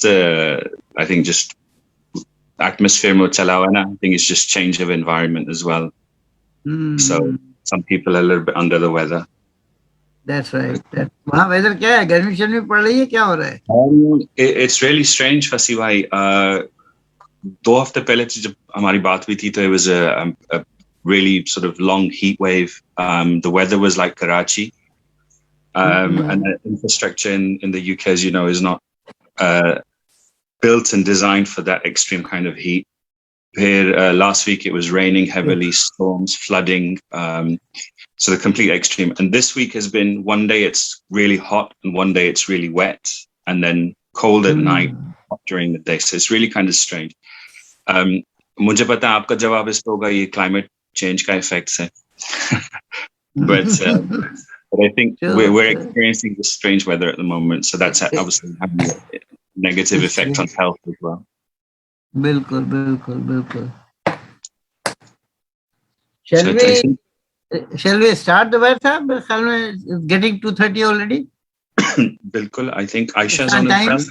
I think, just atmosphere mo chala hua hai na. I think it's just change of environment as well. So some people are a little bit under the weather. That's right. वहाँ weather क्या है? गर्मी शर्मी पड़ रही है? क्या हो रहा है? It's really strange, Fasi bhai. 2 हफ्ते पहले जब हमारी बात हुई थी, तो it was a really sort of long heat wave. The weather was like Karachi. And the infrastructure in the UK, as you know, is not built and designed for that extreme kind of heat. Here last week it was raining heavily, storms, flooding, so the complete extreme. And this week has been, one day it's really hot and one day it's really wet, and then cold at night, hot during the day. So it's really kind of strange. मुझे पता है आपका जवाब इस पे होगा ये climate change का effects है. But I think we're experiencing this strange weather at the moment, so that's obviously having a negative effect on health as well. बिल्कुल. Shall we start the WhatsApp? It's getting 2:30 already. Bilkul. I think Ayesha is on the phone.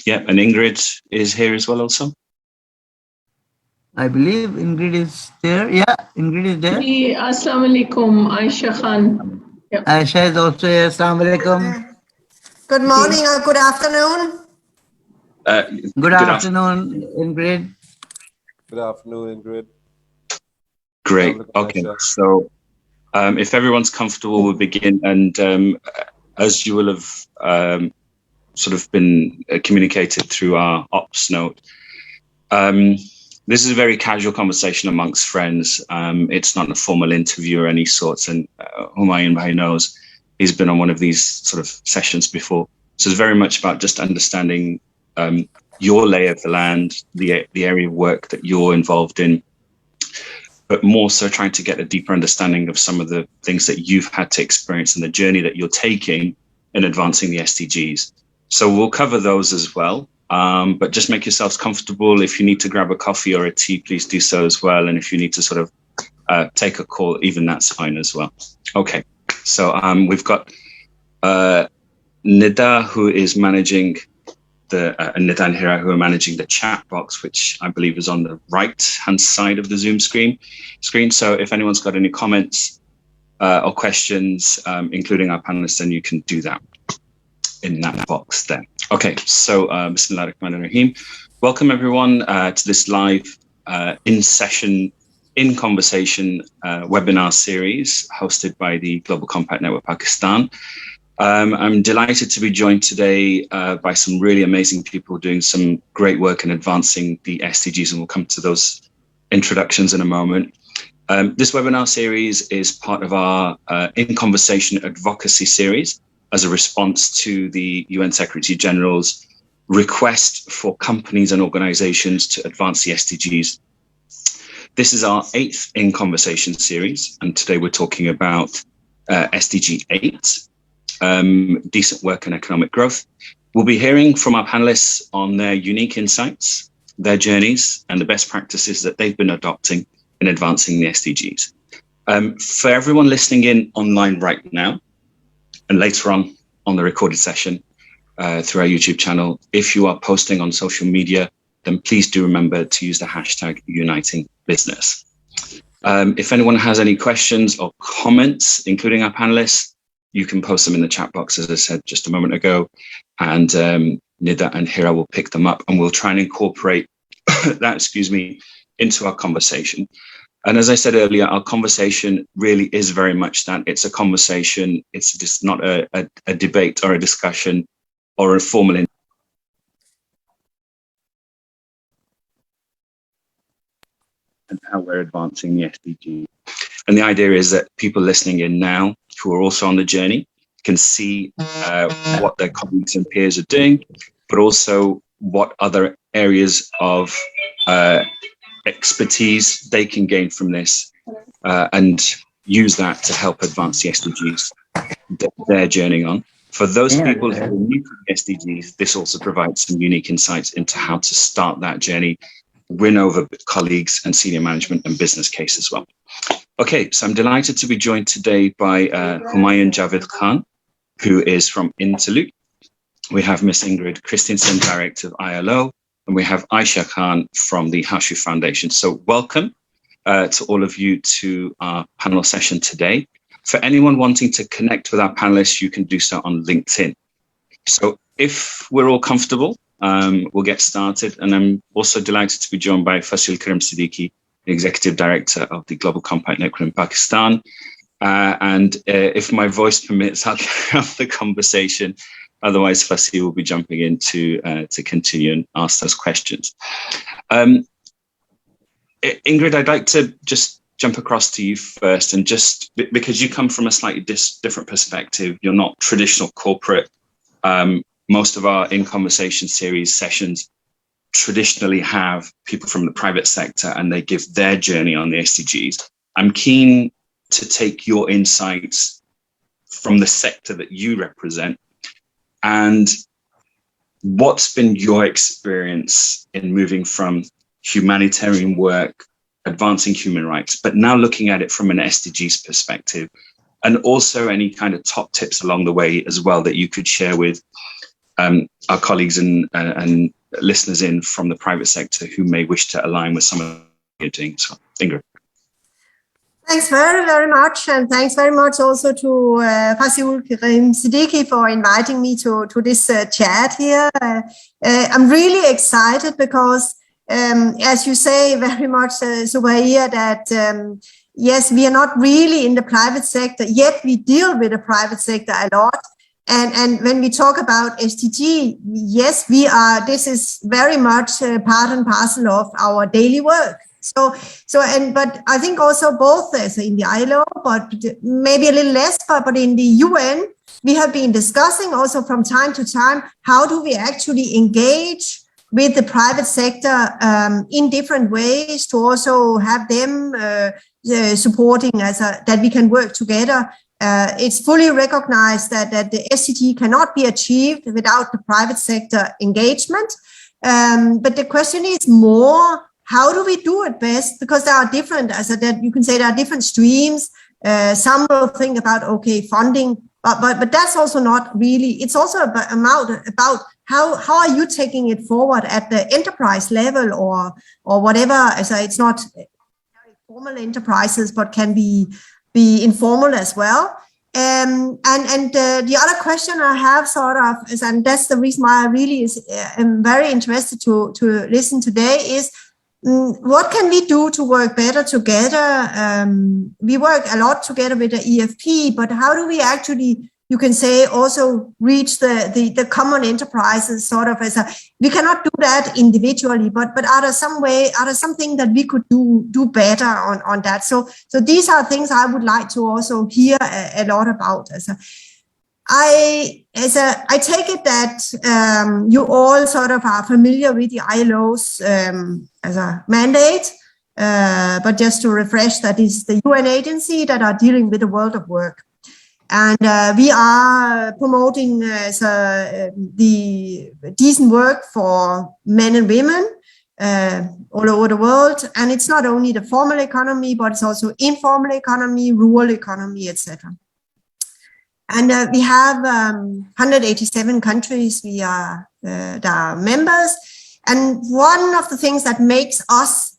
Yeah, and Ingrid is here as well also. I believe Ingrid is there. Yeah, Ingrid is there. Assalamu alaikum, Ayesha Khan. Yep. Ayesha is also here. Assalamu alaikum. Good morning or good afternoon. Good afternoon, Ingrid. Good afternoon, Ingrid. Great. Okay. So if everyone's comfortable, we'll begin. And as you will have sort of been communicated through our ops note, this is a very casual conversation amongst friends. It's not a formal interview or any sorts. And Humayun Bhai knows he's been on one of these sort of sessions before. So it's very much about just understanding your lay of the land, the area of work that you're involved in, but more so trying to get a deeper understanding of some of the things that you've had to experience and the journey that you're taking in advancing the SDGs. So we'll cover those as well. But just make yourselves comfortable. If you need to grab a coffee or a tea, please do so as well. And if you need to sort of take a call, even that's fine as well. Okay, so we've got Nida, who is managing Nida and Hira, who are managing the chat box, which I believe is on the right-hand side of the Zoom screen. So if anyone's got any comments or questions, including our panelists, then you can do that in that box there. Okay, so Bismillah ar-Rahman ar-Rahim. Welcome everyone to this live in-session, in-conversation webinar series hosted by the Global Compact Network Pakistan. I'm delighted to be joined today by some really amazing people doing some great work in advancing the SDGs, and we'll come to those introductions in a moment. This webinar series is part of our In Conversation Advocacy series as a response to the UN Secretary General's request for companies and organizations to advance the SDGs. This is our 8th In Conversation series, and today we're talking about SDG 8, decent work and economic growth. We'll be hearing from our panelists on their unique insights, their journeys, and the best practices that they've been adopting in advancing the SDGs. For everyone listening in online right now, and later on the recorded session through our YouTube channel, if you are posting on social media, then please do remember to use the hashtag #UnitingBusiness. If anyone has any questions or comments, including our panelists, you can post them in the chat box, as I said just a moment ago, and Nida and Hira will pick them up, and we'll try and incorporate that, into our conversation. And as I said earlier, our conversation really is very much that. It's a conversation. It's just not a debate or a discussion or a formal and how we're advancing the SDG. And the idea is that people listening in now who are also on the journey can see what their colleagues and peers are doing, but also what other areas of expertise they can gain from this and use that to help advance the SDGs that they're journeying on. For those people who are new to the SDGs, this also provides some unique insights into how to start that journey, win over colleagues and senior management and business case as well. Okay, so I'm delighted to be joined today by Humayun Javed Khan, who is from Interloop. We have Miss Ingrid Christensen, Director of ILO, and we have Ayesha Khan from the Hashoo Foundation. So welcome to all of you to our panel session today. For anyone wanting to connect with our panelists, you can do so on LinkedIn. So if we're all comfortable, we'll get started. And I'm also delighted to be joined by Fasil Karim Siddiqui, the Executive Director of the Global Compact Network in Pakistan. And if my voice permits, I'll carry on the conversation. Otherwise, Fasil will be jumping in to continue and ask those questions. Ingrid, I'd like to just jump across to you first, and just because you come from a slightly different perspective, you're not traditional corporate. Most of our In Conversation series sessions traditionally have people from the private sector, and they give their journey on the SDGs. I'm keen to take your insights from the sector that you represent, and what's been your experience in moving from humanitarian work, advancing human rights, but now looking at it from an SDGs perspective, and also any kind of top tips along the way as well that you could share with our colleagues and listeners in from the private sector who may wish to align with some of what you're doing. So, Ingrid. Thanks very, very much. And thanks very much also to Fasil Karim Siddiqui for inviting me to this chat here. I'm really excited because, as you say very much, Subhaiya, that yes, we are not really in the private sector, yet we deal with the private sector a lot. And when we talk about SDG, yes, we are, this is very much part and parcel of our daily work. But I think also both as in the ILO, but maybe a little less, but in the UN, we have been discussing also from time to time, how do we actually engage with the private sector in different ways to also have them supporting that we can work together. It's fully recognized that the SDG cannot be achieved without the private sector engagement. But the question is more, how do we do it best? Because there are different, as I said, you can say there are different streams. Some will think about, okay, funding, but that's also not really, it's also about how are you taking it forward at the enterprise level or whatever. As it's not very formal enterprises, but can be informal as well. And the other question I have sort of is, and that's the reason why I really am very interested to listen today, is what can we do to work better together? We work a lot together with the EFP, but how do we actually, you can say, also reach the common enterprises sort of we cannot do that individually, but are there something that we could do better on that? So these are things I would like to also hear a lot about. I take it that you all sort of are familiar with the ILO's as a mandate, but just to refresh, that is the UN agency that are dealing with the world of work. And we are promoting the decent work for men and women all over the world. And it's not only the formal economy, but it's also informal economy, rural economy, etc. And we have 187 countries that are members. And one of the things that makes us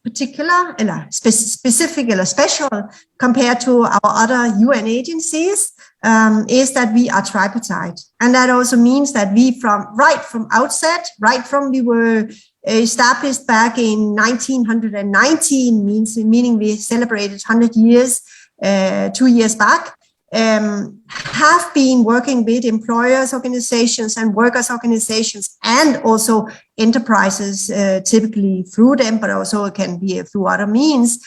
special compared to our other UN agencies is that we are tripartite. And that also means that we right from we were established back in 1919, meaning we celebrated 100 years 2 years back, have been working with employers organizations and workers organizations and also enterprises, typically through them, but also it can be through other means.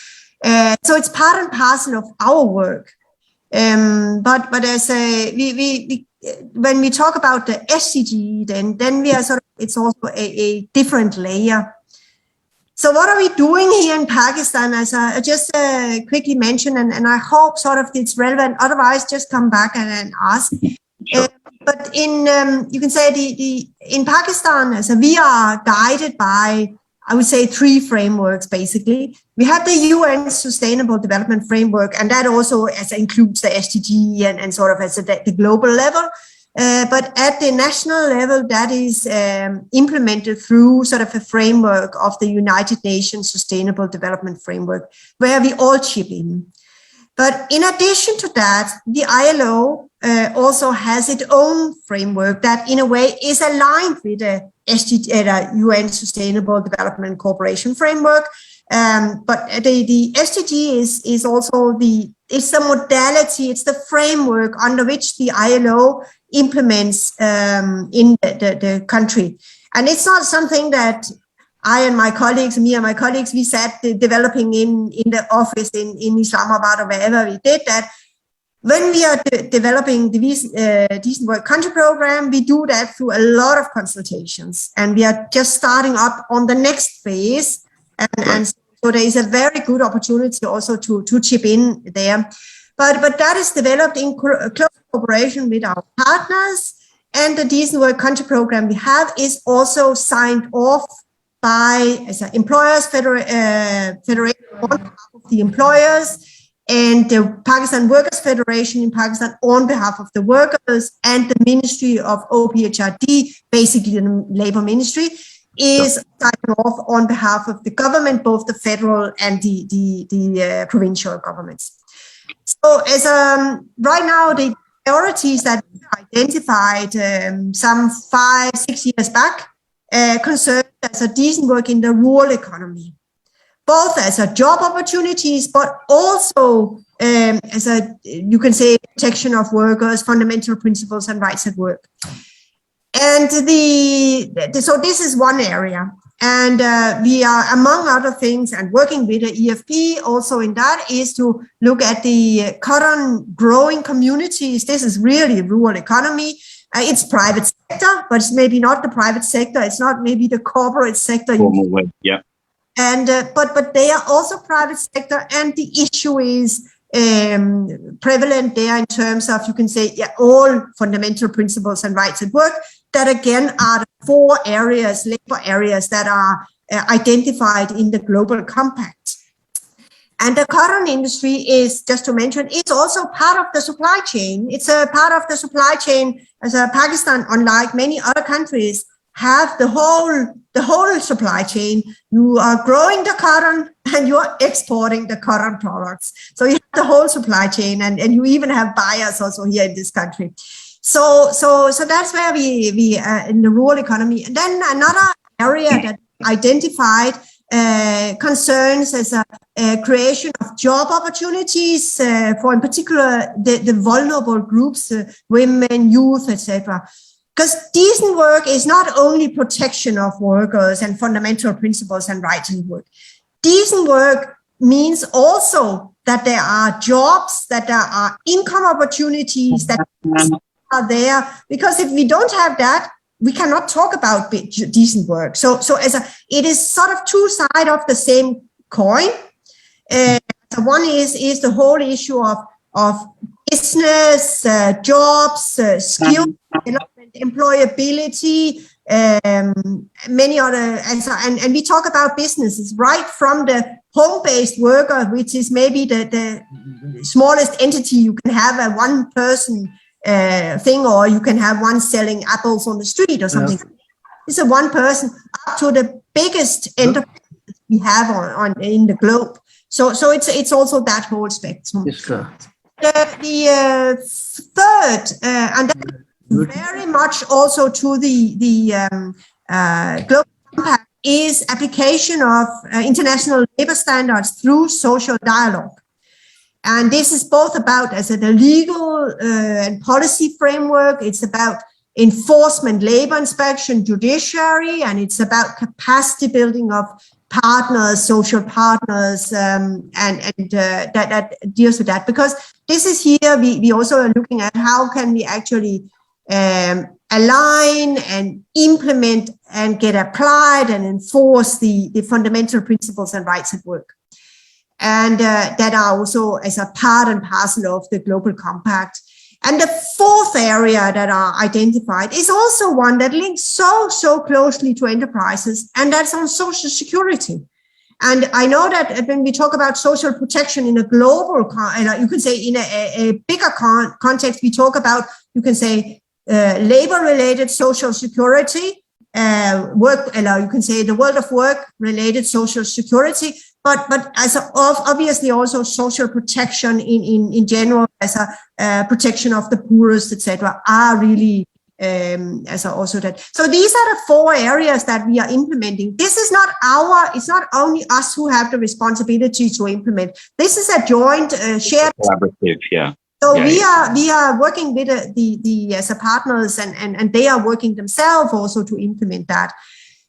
So it's part and parcel of our work. But as when we talk about the SDG, then we are it's also a different layer. So what are we doing here in Pakistan? As I just quickly mentioned, and I hope sort of it's relevant. Otherwise, just come back and ask. Sure. But in you can say in Pakistan, so we are guided by, I would say, 3 frameworks basically. We have the UN Sustainable Development Framework, and that also includes the SDG and sort of as the global level. but at the national level, that is implemented through sort of a framework of the United Nations Sustainable Development Framework, where we all chip in. But in addition to that, the ILO also has its own framework that in a way is aligned with the UN Sustainable Development Cooperation Framework. But the SDG is also it's the modality, it's the framework under which the ILO implements in the country. And it's not something that me and my colleagues, we sat developing in the office in Islamabad or wherever we did that. When we are developing the Decent Work Country Program, we do that through a lot of consultations. And we are just starting up on the next phase. And so there is a very good opportunity also to chip in there. But that is developed in close cooperation with our partners. And the Decent Work Country Program we have is also signed off by employers federation on behalf of the employers, and the Pakistan Workers Federation in Pakistan on behalf of the workers, and the Ministry of OPHRD, basically the Labor Ministry, is signing off on behalf of the government, both the federal and the provincial governments. So as right now, the priorities that we identified some 5-6 years back concerned as a decent work in the rural economy, both as a job opportunities, but also as a, you can say, protection of workers, fundamental principles and rights at work. And so this is one area. And we are, among other things, and working with the EFP also in that, is to look at the current growing communities. This is really rural economy. It's private sector, but it's maybe not the private sector. It's not maybe the corporate sector. Yeah. And but they are also private sector, and the issue is prevalent there in terms of, you can say, all fundamental principles and rights at work. That again are the 4 areas, labor areas, that are identified in the Global Compact. And the cotton industry is, just to mention, it's also part of the supply chain. It's a part of the supply chain as Pakistan, unlike many other countries, have the whole supply chain. You are growing the cotton and you are exporting the cotton products. So you have the whole supply chain, and you even have buyers also here in this country. So that's where we in the rural economy. And then another area that identified concerns as a creation of job opportunities for, in particular, the vulnerable groups, women, youth, etc. Because decent work is not only protection of workers and fundamental principles and rights in work. Decent work means also that there are jobs, that there are income opportunities that are there. Because if we don't have that, we cannot talk about decent work. So it is sort of 2 sides of the same coin. One is the whole issue of business, jobs, skill development, employability, many other, and we talk about businesses right from the home-based worker, which is maybe the smallest entity you can have, a one-person thing, or you can have one selling apples on the street or something. It's a one person, up to the biggest enterprise we have in the globe. So it's also that whole spectrum. Yes, sir. The third, and that is very much also to the Global Compact, is application of international labor standards through social dialogue. And this is both about the legal and policy framework. It's about enforcement, labor inspection, judiciary, and it's about capacity building of partners, social partners, and that deals with that. Because this is here, we also are looking at how can we actually align and implement and get applied and enforce the fundamental principles and rights at work. And that are also as a part and parcel of the Global Compact. And the 4th area that are identified is also one that links so closely to enterprises, and that's on social security. And I know that when we talk about social protection in a global, you could say in a bigger context, we talk about, you can say, labor-related social security, you can say the world of work-related social security, but as obviously also social protection in general, as a protection of the poorest, etc., are really also that. So these are the 4 areas that we are implementing. This is not it's not only us who have the responsibility to implement. This is a joint shared collaborative, yeah. So we are working with the as a partners, and they are working themselves also to implement that,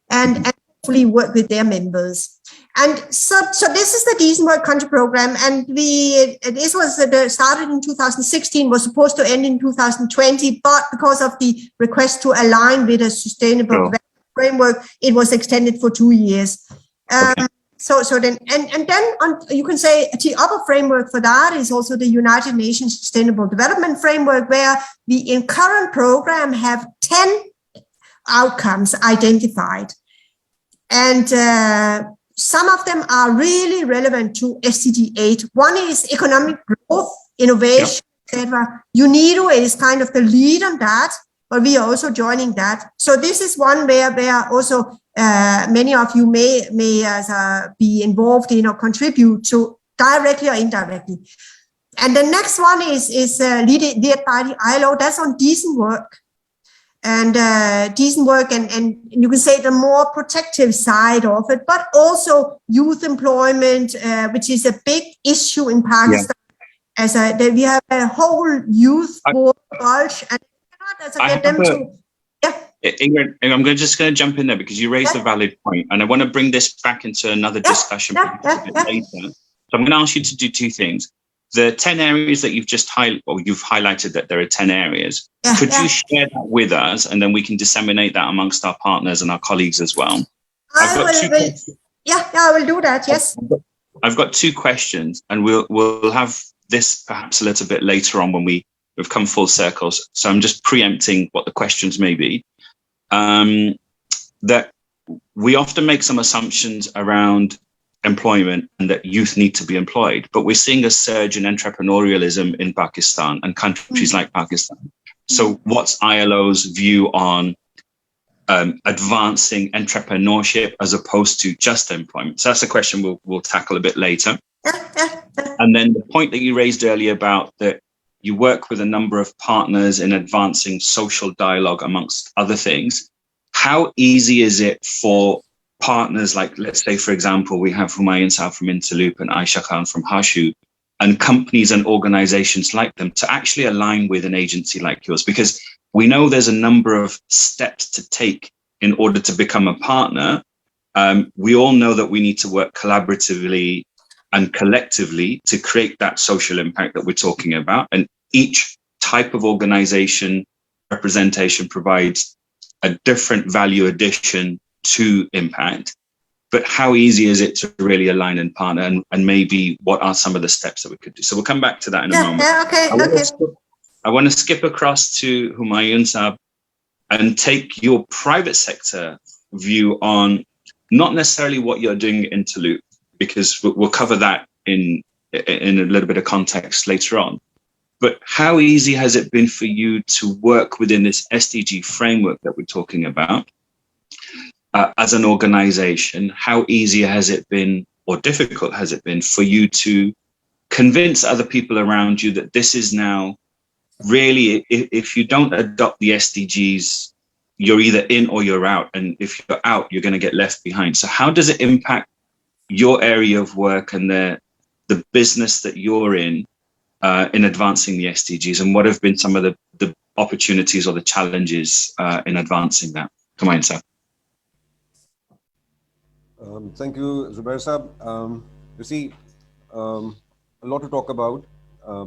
and hopefully work with their members. And so this is the Decent Work Country Program, and this was started in 2016, was supposed to end in 2020, but because of the request to align with a sustainable development framework, it was extended for 2 years. Okay. So then, and then you can say the upper framework for that is also the United Nations Sustainable Development Framework, where we in current program have 10 outcomes identified. And some of them are really relevant to SDG 8. One is economic growth, innovation, etc. UNIDO is kind of the lead on that, but we are also joining that. So this is one where also many of you may be involved in or contribute to directly or indirectly. And the next one is led by the ILO. That's on decent work. And decent work, and you can say the more protective side of it, but also youth employment, which is a big issue in Pakistan. Yeah. We have a whole youth bulge, and Ingrid, I'm just going to jump in there because you raised a valid point, and I want to bring this back into another discussion a bit later. So I'm going to ask you to do 2 things. The 10 areas that you've just you've highlighted that there are 10 areas. Could you share that with us, and then we can disseminate that amongst our partners and our colleagues as well? I will do that. Yes. I've got 2 questions, and we'll have this perhaps a little bit later on when we've come full circles. So I'm just preempting what the questions may be. That we often make some assumptions around employment and that youth need to be employed, but we're seeing a surge in entrepreneurialism in Pakistan and countries like Pakistan. So what's ILO's view on advancing entrepreneurship as opposed to just employment? So that's a question we'll tackle a bit later. And then the point that you raised earlier about that you work with a number of partners in advancing social dialogue amongst other things. How easy is it for partners like, let's say, for example, we have Humayun from Interloop and Ayesha from Hashoo, and companies and organizations like them to actually align with an agency like yours? Because we know there's a number of steps to take in order to become a partner. We all know that we need to work collaboratively and collectively to create that social impact that we're talking about. And each type of organization representation provides a different value addition to impact. But how easy is it to really align and partner, and maybe what are some of the steps that we could do? So we'll come back to that in a moment. I want to skip across to Humayun Sahab and take your private sector view on not necessarily what you're doing at Interloop, because we'll cover that in a little bit of context later on. But how easy has it been for you to work within this SDG framework that we're talking about as an organization? How easy has it been, or difficult has it been, for you to convince other people around you that this is now really, if you don't adopt the SDGs, you're either in or you're out. And if you're out, you're going to get left behind. So how does it impact your area of work and the business that you're in advancing the SDGs? And what have been some of the opportunities or the challenges in advancing that? Come on, sir. Thank you, Zubair Saab. You see, a lot to talk about,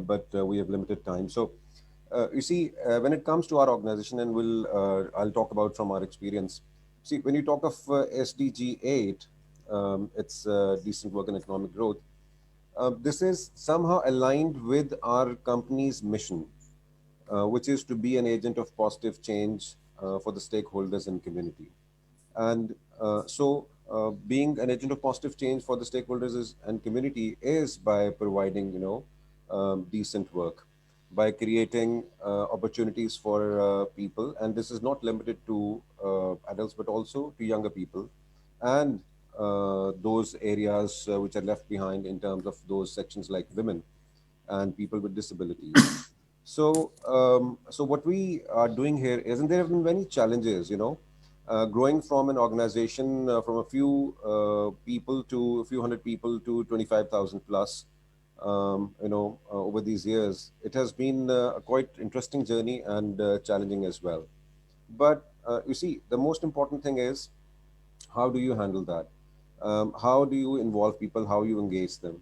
but we have limited time. So, you see, when it comes to our organization, and I'll talk about from our experience. See, when you talk of SDG 8, it's decent work and economic growth. This is somehow aligned with our company's mission, which is to be an agent of positive change for the stakeholders and community. And being an agent of positive change for the stakeholders and community is by providing, decent work. by creating opportunities for people. And this is not limited to adults, but also to younger people and those areas which are left behind in terms of those sections like women and people with disabilities. So what we are doing here is, and there have been many challenges, growing from an organization from a few people to a few hundred people to 25,000 plus, over these years. It has been a quite interesting journey and challenging as well. But you see, the most important thing is, how do you handle that? How do you involve people? How you engage them?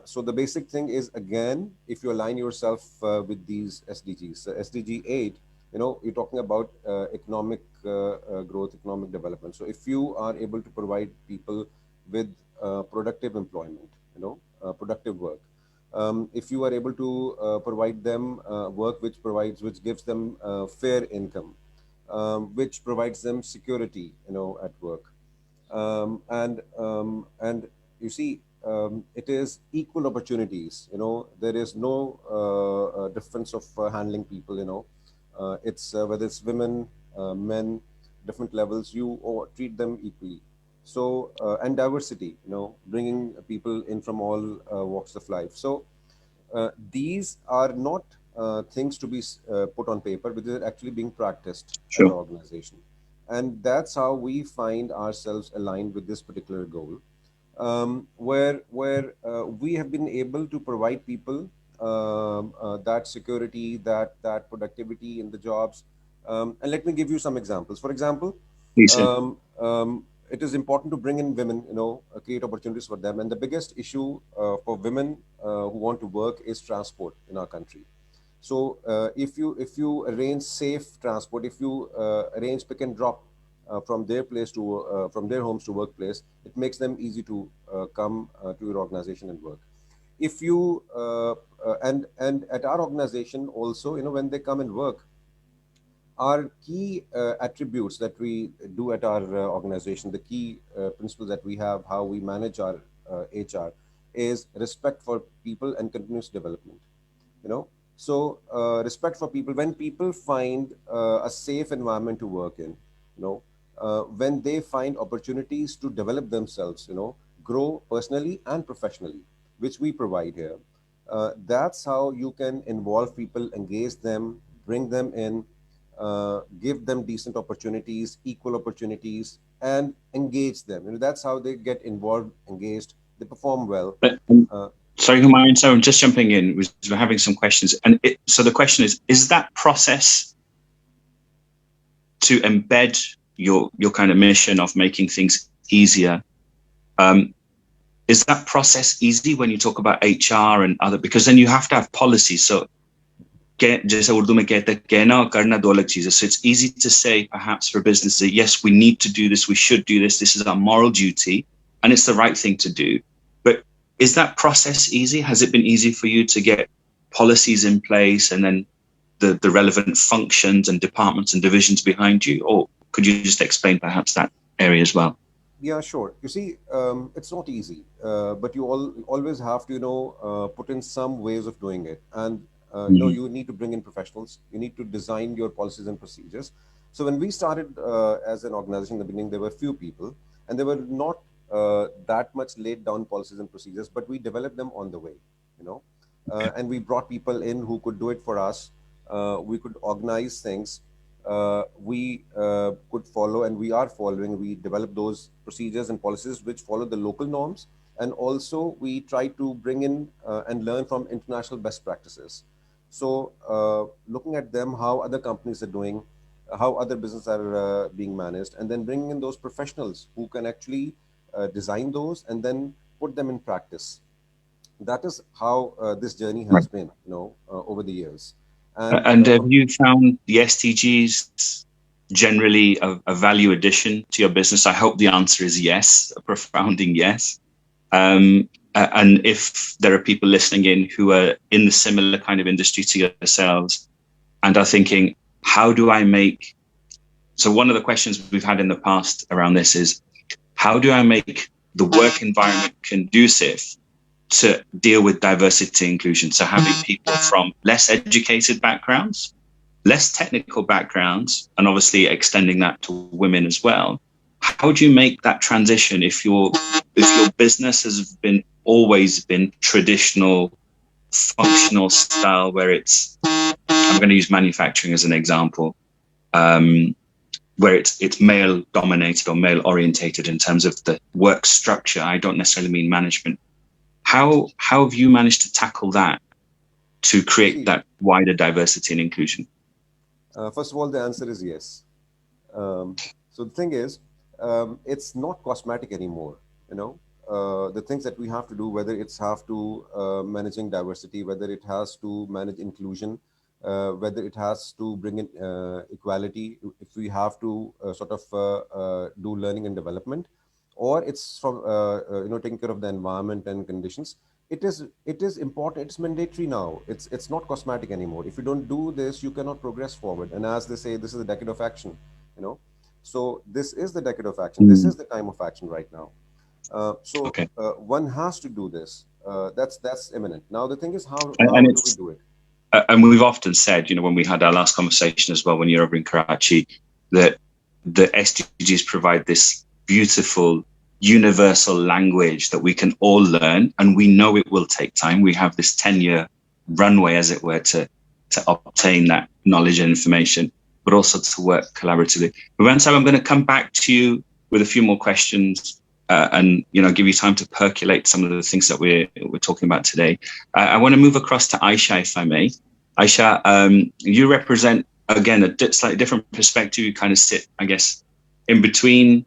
So the basic thing is, again, if you align yourself with these SDGs, so SDG 8, you're talking about economic growth, economic development. So if you are able to provide people with productive employment, productive work, if you are able to provide them work which gives them fair income, which provides them security, at work, and you see, it is equal opportunities. There is no difference of handling people. It's whether it's women, men, different levels, you or treat them equally. So and diversity, bringing people in from all walks of life. So these are not things to be put on paper, but they're actually being practiced Sure. as an organization. And that's how we find ourselves aligned with this particular goal, where we have been able to provide people that security, that productivity in the jobs. And let me give you some examples. For example, Please, sir. it is important to bring in women, create opportunities for them. And the biggest issue for women who want to work is transport in our country. So if you arrange safe transport, if you arrange pick and drop from their place to from their homes to workplace, it makes them easy to come to your organization and work. If you and at our organization also, when they come and work, our key attributes that we do at our organization, the key principles that we have, how we manage our HR, is respect for people and continuous development. So respect for people. When people find a safe environment to work in, when they find opportunities to develop themselves, grow personally and professionally, which we provide here, that's how you can involve people, engage them, bring them in, give them decent opportunities, equal opportunities, and engage them. That's how they get involved, engaged, they perform well. Sorry, Humayun, so I'm just jumping in. We're having some questions. And so the question is that process to embed your kind of mission of making things easier, is that process easy when you talk about HR and other, because then you have to have policies. So जैसे उर्दू में कहते हैं कहना और करना दो अलग चीजें. So it's easy to say perhaps for business that yes, we need to do this, we should do this, this is our moral duty, and it's the right thing to do. But is that process easy? Has it been easy for you to get policies in place and then the relevant functions and departments and divisions behind you? Or could you just explain perhaps that area as well? Yeah, sure. You see, it's not easy, but you always have to, put in some ways of doing it. And, you need to bring in professionals. You need to design your policies and procedures. So when we started as an organization in the beginning, there were few people, and there were not that much laid down policies and procedures, but we developed them on the way, and we brought people in who could do it for us. We could organize things. We could follow, and we are following. We develop those procedures and policies which follow the local norms, and also we try to bring in and learn from international best practices. So looking at them, how other companies are doing, how other businesses are being managed, and then bringing in those professionals who can actually design those and then put them in practice. That is how this journey has been, over the years. And have you found the SDGs generally a value addition to your business? I hope the answer is yes, a profounding yes. And if there are people listening in who are in the similar kind of industry to yourselves and are thinking, how do I make... So one of the questions we've had in the past around this is, how do I make the work environment conducive to deal with diversity and inclusion. So having people from less educated backgrounds, less technical backgrounds, and obviously extending that to women as well. How do you make that transition if your business has always been traditional, functional style, where I'm going to use manufacturing as an example, where it's male dominated or male orientated in terms of the work structure. I don't necessarily mean management. How have you managed to tackle that to create that wider diversity and inclusion? First of all, the answer is yes. So the thing is, it's not cosmetic anymore. The things that we have to do, whether it's managing diversity, whether it has to manage inclusion, whether it has to bring in equality, if we have to do learning and development, or it's from taking care of the environment and conditions. It is important. It's mandatory now. It's not cosmetic anymore. If you don't do this, you cannot progress forward. And as they say, this is a decade of action. So this is the decade of action. This is the time of action right now. One has to do this. That's imminent. Now the thing is, how do we do it? And we've often said, when we had our last conversation as well, when you're over in Karachi, that the SDGs provide this beautiful universal language that we can all learn, and we know it will take time. We have this 10-year runway, as it were, to obtain that knowledge and information, but also to work collaboratively. Humayun, I'm going to come back to you with a few more questions and give you time to percolate some of the things that we're talking about today. I want to move across to Ayesha, if I may. Ayesha, you represent, again, a slightly different perspective. You kind of sit, I guess, in between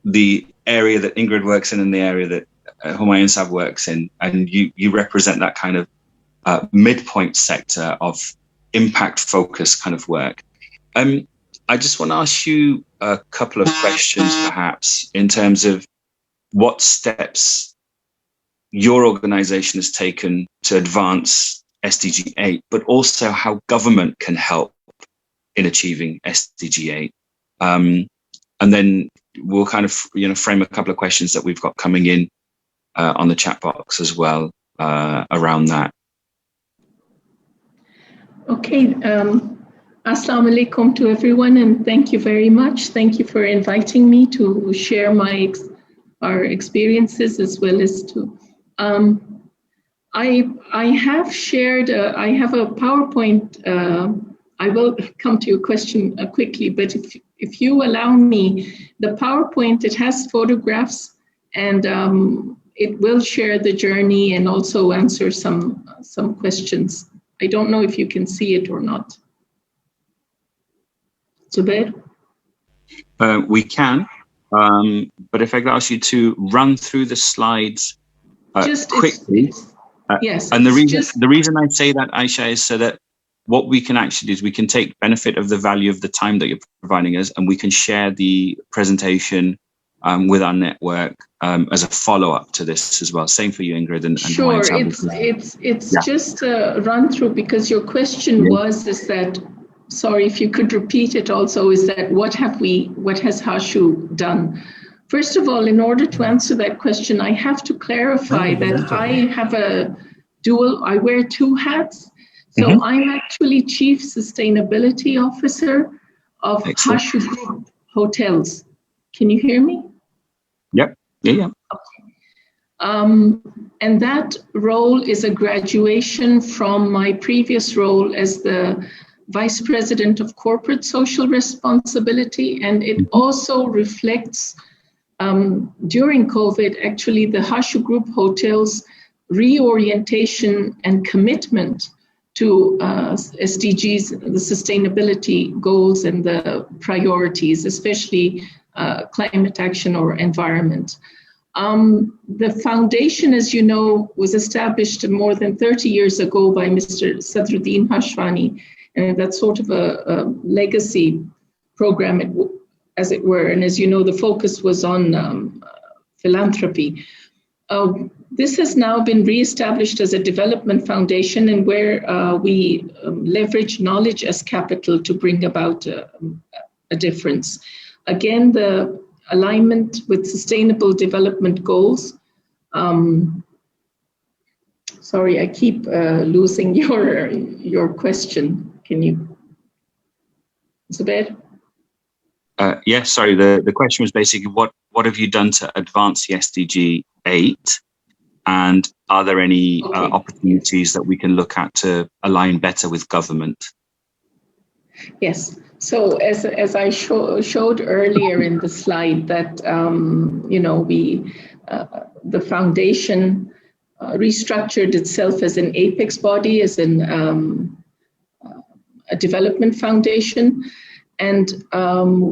the area that Ingrid works in and the area that Humayun Sahab works in, and you represent that kind of midpoint sector of impact focus kind of work. I just want to ask you a couple of questions, perhaps, in terms of what steps your organization has taken to advance SDG 8, but also how government can help in achieving SDG 8. And then we'll kind of, frame a couple of questions that we've got coming in on the chat box as well around that. Okay. Assalamu alaikum to everyone, and thank you very much. Thank you for inviting me to share our experiences, as well as to. I have shared. I have a PowerPoint. I will come to your question quickly, but if you allow me, the PowerPoint, it has photographs, and it will share the journey and also answer some questions. I don't know if you can see it or not. Javed? We can, but if I could ask you to run through the slides quickly. Yes. And the reason I say that, Ayesha, is so that what we can actually do is we can take benefit of the value of the time that you're providing us, and we can share the presentation with our network as a follow-up to this as well. Same for you, Ingrid. And sure, it's just a run through, because your question was that. Sorry, if you could repeat it also, is that what has Hashoo done? First of all, in order to answer that question, I have to clarify that I have I wear two hats. So I'm actually Chief Sustainability Officer of Hashoo Group Hotels. Can you hear me? Yep. Yeah. Okay. And that role is a graduation from my previous role as the Vice President of Corporate Social Responsibility, and it also reflects, during COVID, actually the Hashoo Group Hotels reorientation and commitment to SDGs, the sustainability goals and the priorities, especially climate action or environment. The foundation, as you know, was established more than 30 years ago by Mr. Sadruddin Hashwani. And that's sort of a legacy program, as it were. And as you know, the focus was on philanthropy. This has now been reestablished as a development foundation, and where we leverage knowledge as capital to bring about a difference. Again, the alignment with sustainable development goals, Sorry, I keep losing your question. Can you, Javed? Yes, sorry. The question was basically what have you done to advance the SDG 8, and are there any opportunities that we can look at to align better with government? Yes. So as I showed earlier in the slide, that the foundation restructured itself as an apex body, as a development foundation. And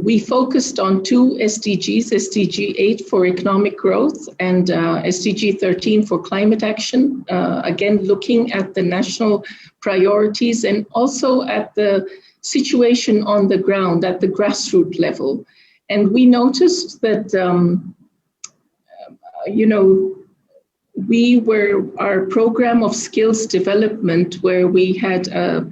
we focused on 2 SDGs, SDG 8 for economic growth and SDG 13 for climate action. Again, looking at the national priorities and also at the situation on the ground at the grassroots level. And we noticed that, our program of skills development, where we had a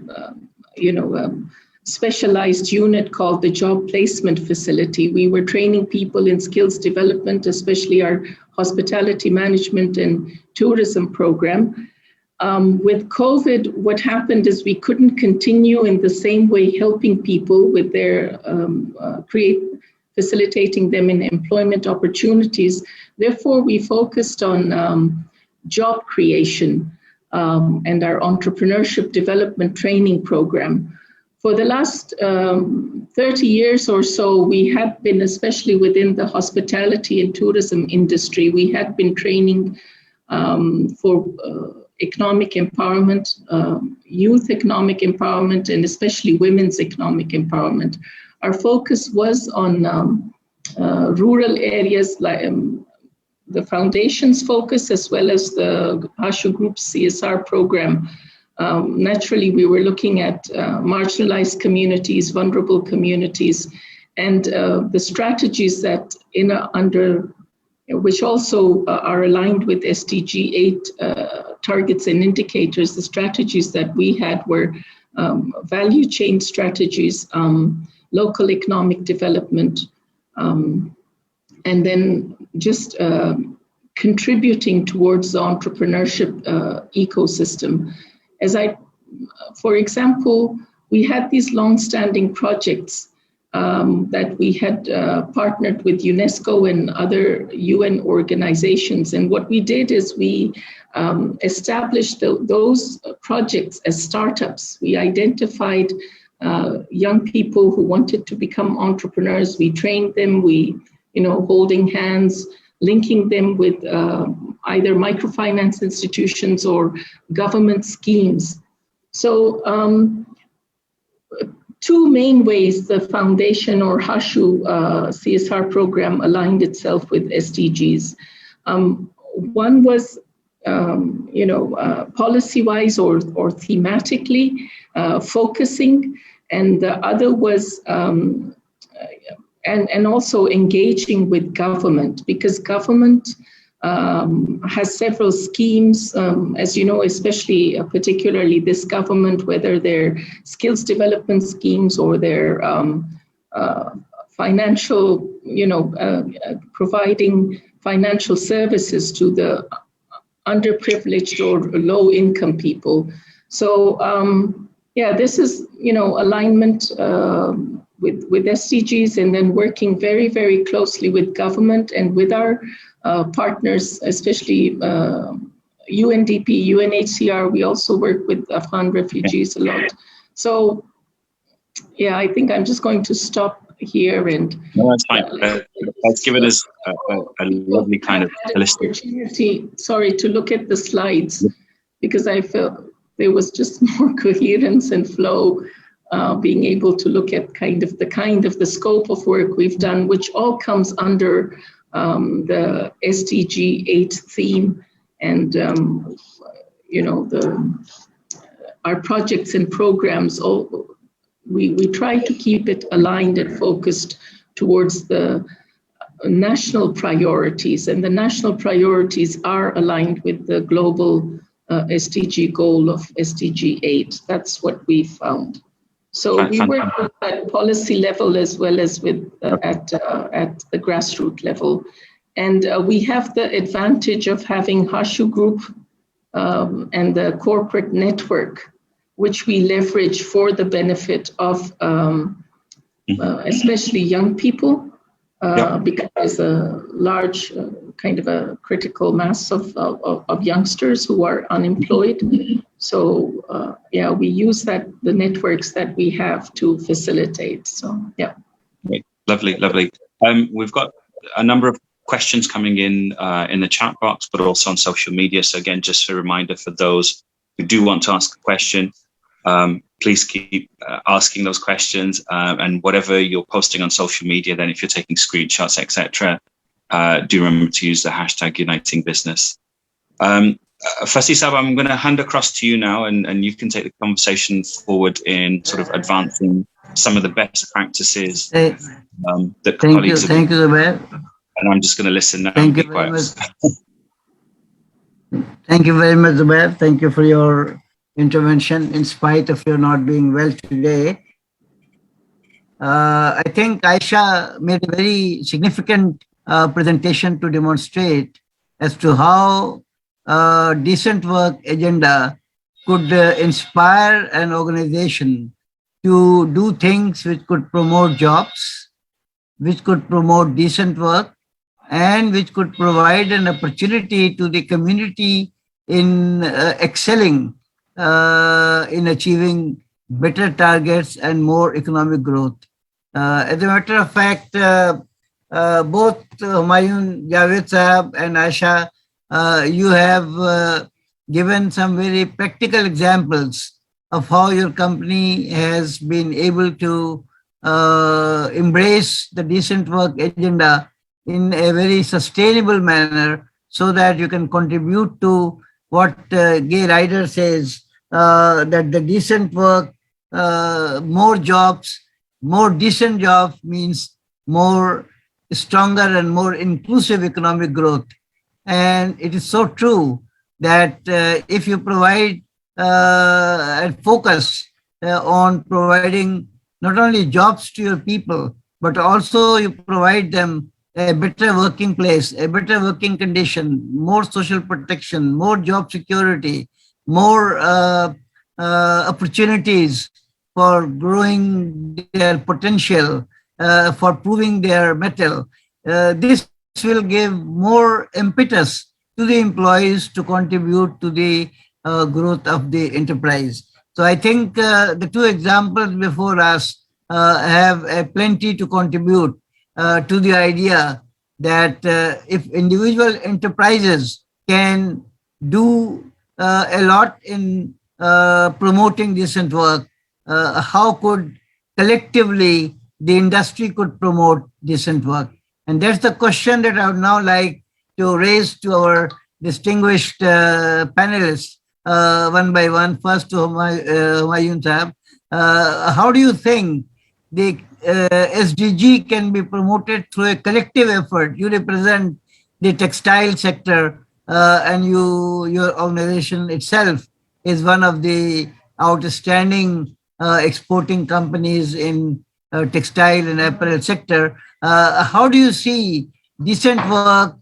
specialized unit called the Job Placement Facility. We were training people in skills development, especially our hospitality management and tourism program. With COVID, what happened is we couldn't continue in the same way helping people with their facilitating them in employment opportunities. Therefore, we focused on job creation and our entrepreneurship development training program. For the last 30 years or so, we had been, especially within the hospitality and tourism industry, we had been training for economic empowerment, youth economic empowerment, and especially women's economic empowerment. Our focus was on rural areas, like the foundation's focus, as well as the Hashoo Group's CSR program. Naturally, we were looking at marginalized communities, vulnerable communities, and the strategies that which also are aligned with SDG 8 targets and indicators. The strategies that we had were value chain strategies, local economic development, and then just contributing towards the entrepreneurship ecosystem. For example, we had these long-standing projects that we had partnered with UNESCO and other UN organizations. And what we did is we established those projects as startups. We identified young people who wanted to become entrepreneurs. We trained them, holding hands, linking them with either microfinance institutions or government schemes. So 2 main ways the foundation or Hashoo CSR program aligned itself with SDGs. One was, policy-wise or thematically focusing, and the other was and also engaging with government, because government has several schemes, as you know, especially particularly this government, whether they're skills development schemes or their financial, providing financial services to the underprivileged or low-income people. So, this is, alignment with SDGs, and then working very, very closely with government and with our partners, especially UNDP, UNHCR. We also work with Afghan refugees a lot. So, I think I'm just going to stop here and... No, that's fine. Let's give it as a lovely kind of holistic... opportunity, to look at the slides, because I felt there was just more coherence and flow, being able to look at the scope of work we've done, which all comes under the SDG 8 theme, and our projects and programs. We try to keep it aligned and focused towards the national priorities, and the national priorities are aligned with the global SDG goal of SDG 8. That's what we found. So we work at policy level as well as with at the grassroots level. And we have the advantage of having Hashoo Group and the corporate network, which we leverage for the benefit of especially young people, because there's a large kind of a critical mass of youngsters who are unemployed. So yeah, we use the networks that we have to facilitate. So yeah. Great. Lovely, lovely. We've got a number of questions coming in the chat box, but also on social media. So again, just a reminder for those who do want to ask a question, please keep asking those questions, and whatever you're posting on social media, then if you're taking screenshots, etc., do remember to use the hashtag Uniting Business. Fasi Sab, I'm going to hand across to you now, and you can take the conversation forward in sort of advancing some of the best practices that colleagues have. Thank you, Javed. And I'm just going to listen now and be quiet. Thank you very much, Javed. Thank you for your intervention in spite of your not being well today. I think Ayesha made a very significant presentation to demonstrate as to how decent work agenda could inspire an organization to do things which could promote jobs, which could promote decent work, and which could provide an opportunity to the community in excelling in achieving better targets and more economic growth. As a matter of fact, both Humayun, Javed Sahab and Ayesha, you have given some very practical examples of how your company has been able to embrace the decent work agenda in a very sustainable manner so that you can contribute to what Gay Ryder says, that the decent work, more jobs, more decent jobs means more stronger and more inclusive economic growth. And it is so true that if you provide and focus on providing not only jobs to your people, but also you provide them a better working place, a better working condition, more social protection, more job security, more opportunities for growing their potential, for proving their mettle. This will give more impetus to the employees to contribute to the growth of the enterprise. So I think the two examples before us have plenty to contribute to the idea that if individual enterprises can do a lot in promoting decent work, how could collectively the industry could promote decent work? And that's the question that I would now like to raise to our distinguished panelists one by one. First to Humayun Sahab. How do you think the SDG can be promoted through a collective effort? You represent the textile sector, and your organization itself is one of the outstanding exporting companies in textile and apparel sector. How do you see decent work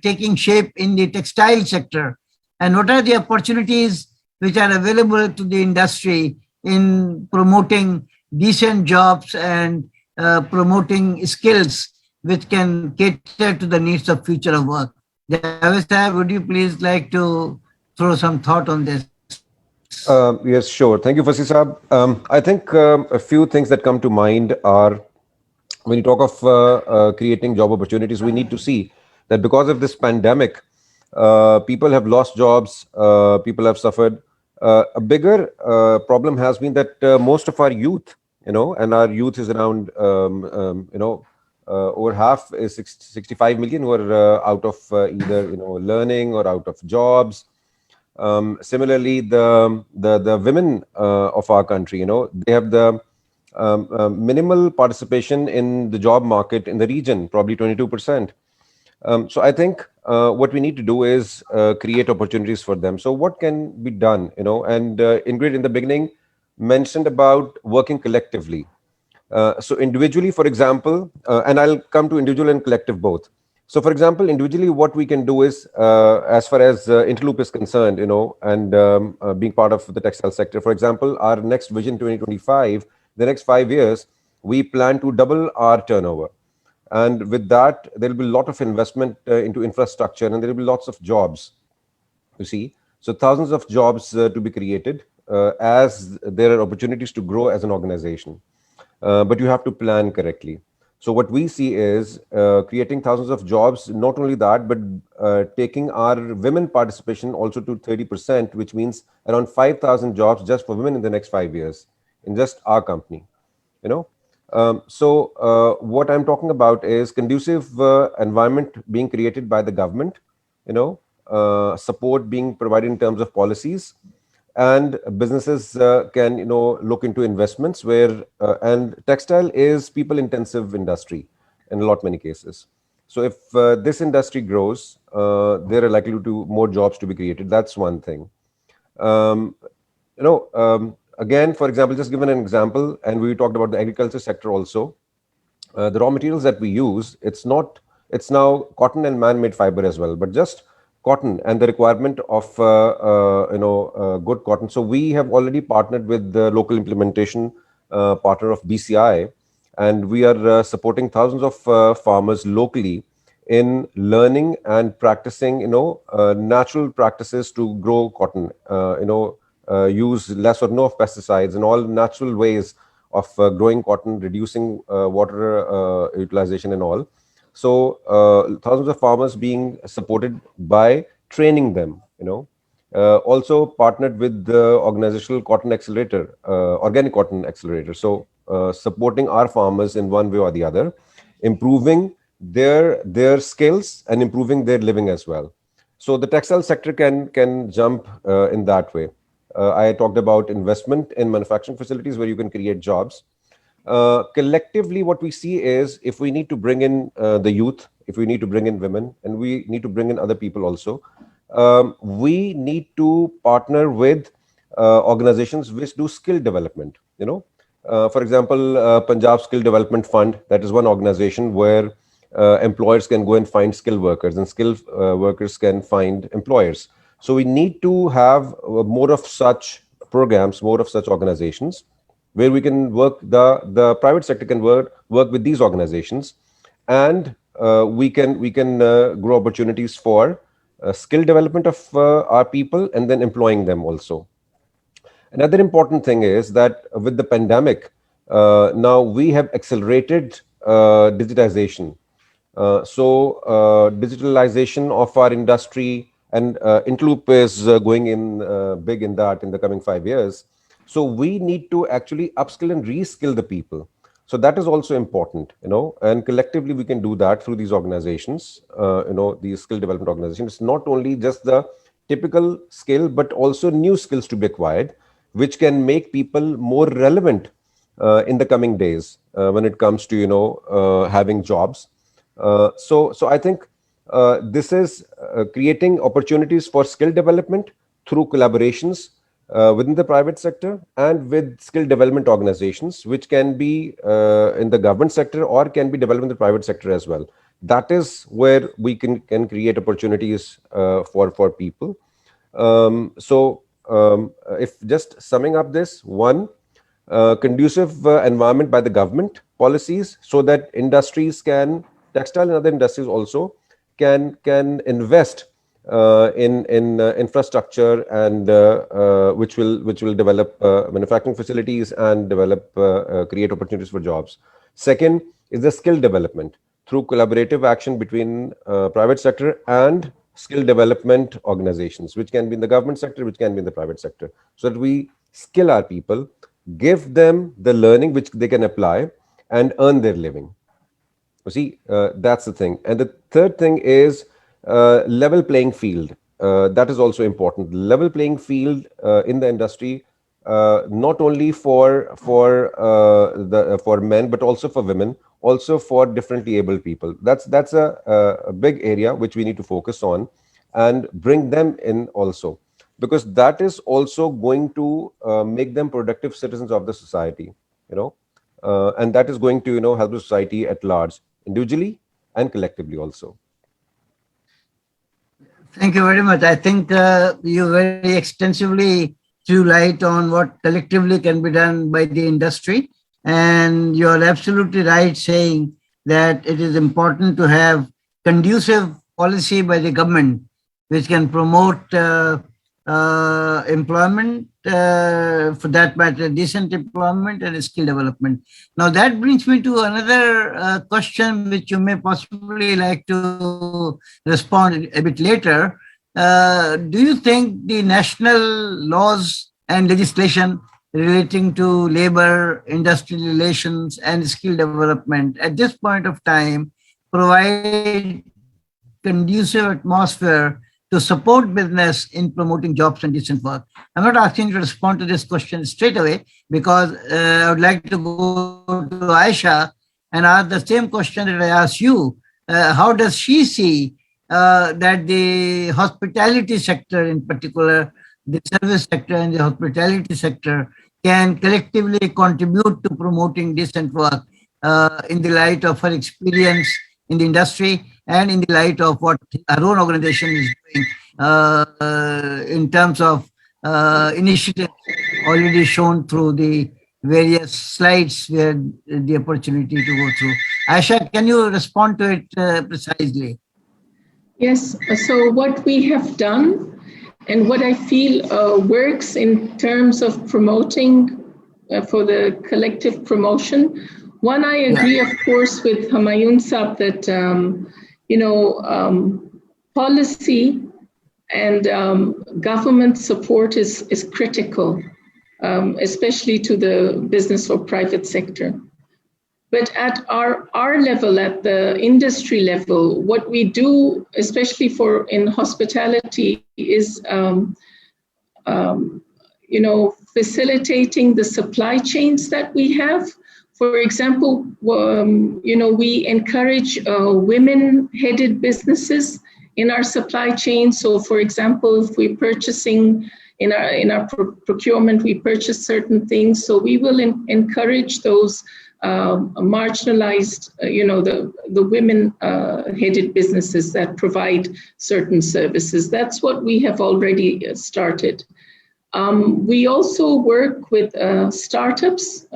taking shape in the textile sector? And what are the opportunities which are available to the industry in promoting decent jobs and promoting skills which can cater to the needs of future of work? Javed Sahab, would you please like to throw some thought on this? Yes, sure. Thank you, Fasi Sahab. I think a few things that come to mind are, when you talk of creating job opportunities, we need to see that because of this pandemic, people have lost jobs, people have suffered. A bigger problem has been that most of our youth, and our youth is around, over half is 65 million who are out of either, learning or out of jobs. Similarly, the women of our country, they have the minimal participation in the job market in the region, probably 22%. So I think what we need to do is create opportunities for them. So what can be done, and Ingrid in the beginning mentioned about working collectively. So individually, for example, and I'll come to individual and collective both. So, for example, individually, what we can do is, as far as Interloop is concerned, and being part of the textile sector, for example, our next vision 2025, the next 5 years, we plan to double our turnover. And with that, there will be a lot of investment into infrastructure, and there will be lots of jobs, you see. So thousands of jobs to be created as there are opportunities to grow as an organization. But you have to plan correctly. So what we see is creating thousands of jobs, not only that, but taking our women participation also to 30%, which means around 5,000 jobs just for women in the next 5 years in just our company, you know. What I'm talking about is conducive environment being created by the government, support being provided in terms of policies, and businesses can look into investments where and textile is people intensive industry in a lot many cases. So if this industry grows, there are likely to more jobs to be created. That's one thing. um, Again, for example, just given an example, and we talked about the agriculture sector also. The raw materials that we use, it's now cotton and man-made fiber as well, but just cotton and the requirement of good cotton. So we have already partnered with the local implementation partner of BCI, and we are supporting thousands of farmers locally in learning and practicing natural practices to grow cotton, use less or no of pesticides and all natural ways of growing cotton, reducing water utilization and all. So thousands of farmers being supported by training them, also partnered with the organizational cotton accelerator, organic cotton accelerator. So supporting our farmers in one way or the other, improving their skills and improving their living as well. So the textile sector can jump in that way. I talked about investment in manufacturing facilities where you can create jobs. Collectively, what we see is if we need to bring in the youth, if we need to bring in women, and we need to bring in other people also, we need to partner with organizations which do skill development. For example, Punjab Skill Development Fund, that is one organization where employers can go and find skilled workers, and skilled workers can find employers. So we need to have more of such programs, more of such organizations where we can work, the private sector can work with these organizations, and we can grow opportunities for skill development of our people and then employing them also. Another important thing is that with the pandemic, now we have accelerated digitization. Digitalization of our industry, and Interloop is going in big in that in the coming 5 years. So we need to actually upskill and reskill the people. So that is also important, and collectively we can do that through these organizations, these skill development organizations. It's not only just the typical skill, but also new skills to be acquired, which can make people more relevant in the coming days when it comes to, having jobs. So I think this is creating opportunities for skill development through collaborations within the private sector and with skill development organizations, which can be in the government sector or can be developed in the private sector as well. That is where we can create opportunities for people. If just summing up this, one, conducive environment by the government policies so that industries can, textile and other industries also can invest in infrastructure, and which will develop manufacturing facilities and develop create opportunities for jobs. Second is the skill development through collaborative action between private sector and skill development organizations, which can be in the government sector, which can be in the private sector, so that we skill our people, give them the learning which they can apply and earn their living. You see, that's the thing. And the third thing is level playing field. That is also important. Level playing field in the industry, not only for men, but also for women, also for differently abled people. That's a big area which we need to focus on and bring them in also, because that is also going to make them productive citizens of the society, and that is going to help the society at large, individually and collectively also. Thank you very much. I think you very extensively threw light on what collectively can be done by the industry. And you're absolutely right saying that it is important to have conducive policy by the government, which can promote employment, for that matter, decent employment and skill development. Now that brings me to another question, which you may possibly like to respond a bit later. Do you think the national laws and legislation relating to labor, industrial relations, and skill development at this point of time provide conducive atmosphere to support business in promoting jobs and decent work? I'm not asking you to respond to this question straight away, because I would like to go to Ayesha and ask the same question that I asked you. How does she see that the hospitality sector in particular, the service sector and the hospitality sector, can collectively contribute to promoting decent work in the light of her experience in the industry and in the light of what our own organization is doing in terms of initiatives already shown through the various slides we had the opportunity to go through. Ayesha, can you respond to it precisely? Yes, so what we have done and what I feel works in terms of promoting for the collective promotion. One, I agree, of course, with Humayun Saab that, policy and government support is critical, especially to the business or private sector. But at our level, at the industry level, what we do, especially in hospitality, is facilitating the supply chains that we have. For example, we encourage women-headed businesses in our supply chain. So, for example, if we're purchasing in our procurement, we purchase certain things. So we will encourage those marginalized, the women-headed businesses that provide certain services. That's what we have already started. We also work with startups.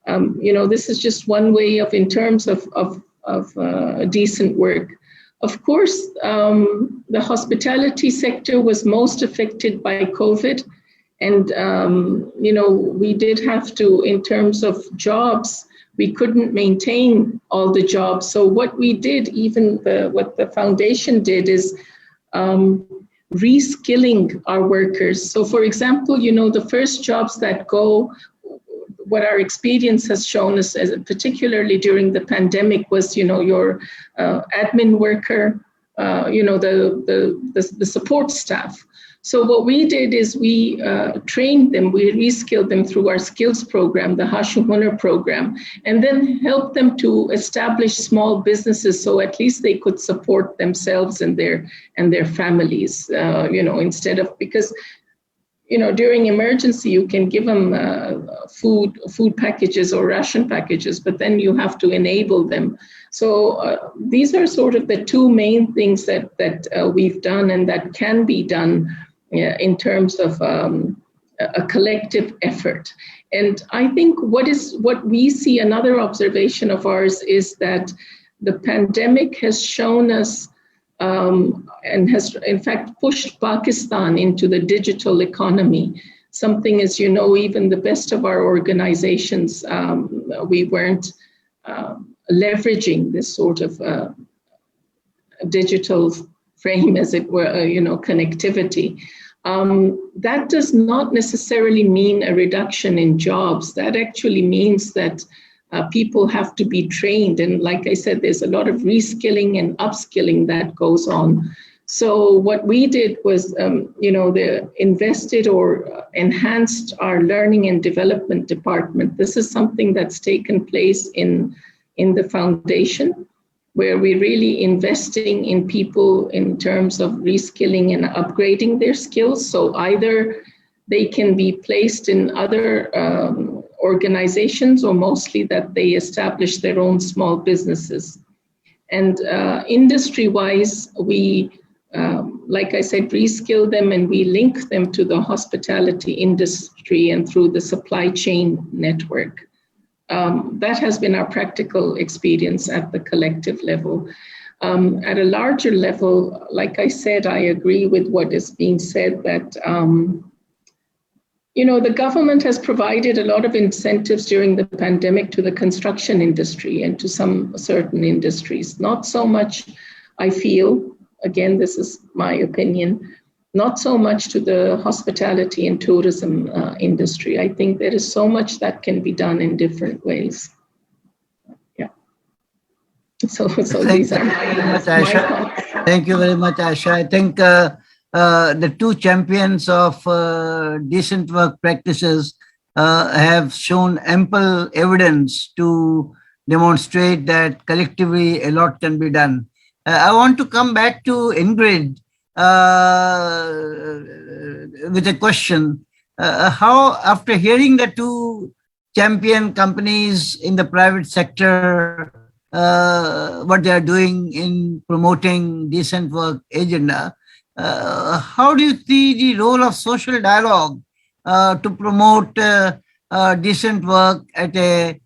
This is just one way in terms of decent work. Of course, the hospitality sector was most affected by COVID. And, we did have to, in terms of jobs, we couldn't maintain all the jobs. So what we did, what the foundation did, is reskilling our workers. So, for example, the first jobs that go, what our experience has shown us, particularly during the pandemic, was, your admin worker, the support staff. So what we did is we trained them, we reskilled them through our skills program, the Hashoo program, and then helped them to establish small businesses so at least they could support themselves and their families, instead of, because, during emergency, you can give them food packages or ration packages, but then you have to enable them. So these are sort of the two main things that we've done and that can be done in terms of a collective effort. And I think what we see, another observation of ours, is that the pandemic has shown us and has in fact pushed Pakistan into the digital economy. Something, as you know, even the best of our organizations, we weren't leveraging this sort of digital frame, as it were, connectivity. That does not necessarily mean a reduction in jobs. That actually means that people have to be trained. And like I said, there's a lot of reskilling and upskilling that goes on. So what we did was, invested or enhanced our learning and development department. This is something that's taken place in the foundation, where we're really investing in people in terms of reskilling and upgrading their skills. So either they can be placed in other organizations, or mostly that they establish their own small businesses. And industry-wise, we like I said, reskill them, and we link them to the hospitality industry and through the supply chain network. That has been our practical experience at the collective level. At a larger level, like I said, I agree with what is being said that, the government has provided a lot of incentives during the pandemic to the construction industry and to some certain industries. Not so much, I feel, again, this is my opinion, not so much to the hospitality and tourism industry. I think there is so much that can be done in different ways. Yeah. So these are my thoughts. Thank you very much, Ayesha. I think the two champions of decent work practices have shown ample evidence to demonstrate that collectively a lot can be done. I want to come back to Ingrid with a question. How, after hearing the two champion companies in the private sector, what they are doing in promoting decent work agenda, how do you see the role of social dialogue to promote decent work at a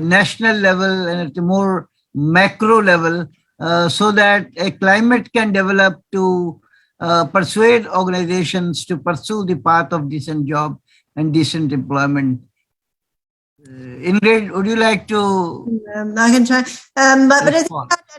national level and at a more macro level, so that a climate can develop to persuade organizations to pursue the path of decent job and decent employment? Ingrid, would you like to? I can try. But I think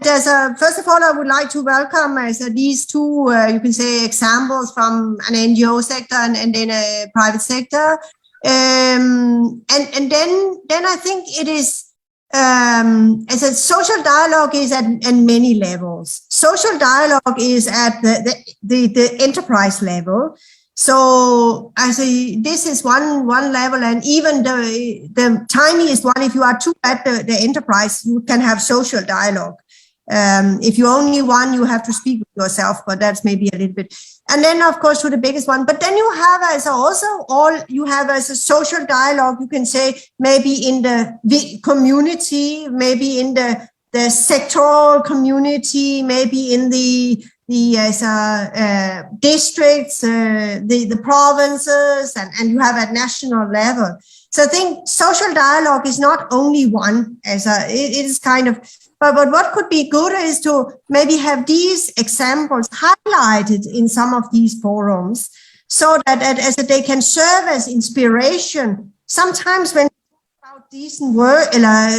that first of all, I would like to welcome these two, you can say, examples from an NGO sector and then a private sector. And then I think it is, as a social dialogue is at many levels. Social dialogue is at the enterprise level. So I say this is one level, and even the tiniest one, if you are two at the enterprise, you can have social dialogue. If you're only one, you have to speak with yourself, but that's maybe a little bit. And then, of course, to the biggest one. But then you have as a social dialogue, you can say maybe in the community, maybe in the sectoral community, maybe in the districts, the provinces, and you have at national level. So I think social dialogue is not only one, it is kind of, but what could be good is to maybe have these examples highlighted in some of these forums, so that they can serve as inspiration. Sometimes when we talk about decent work,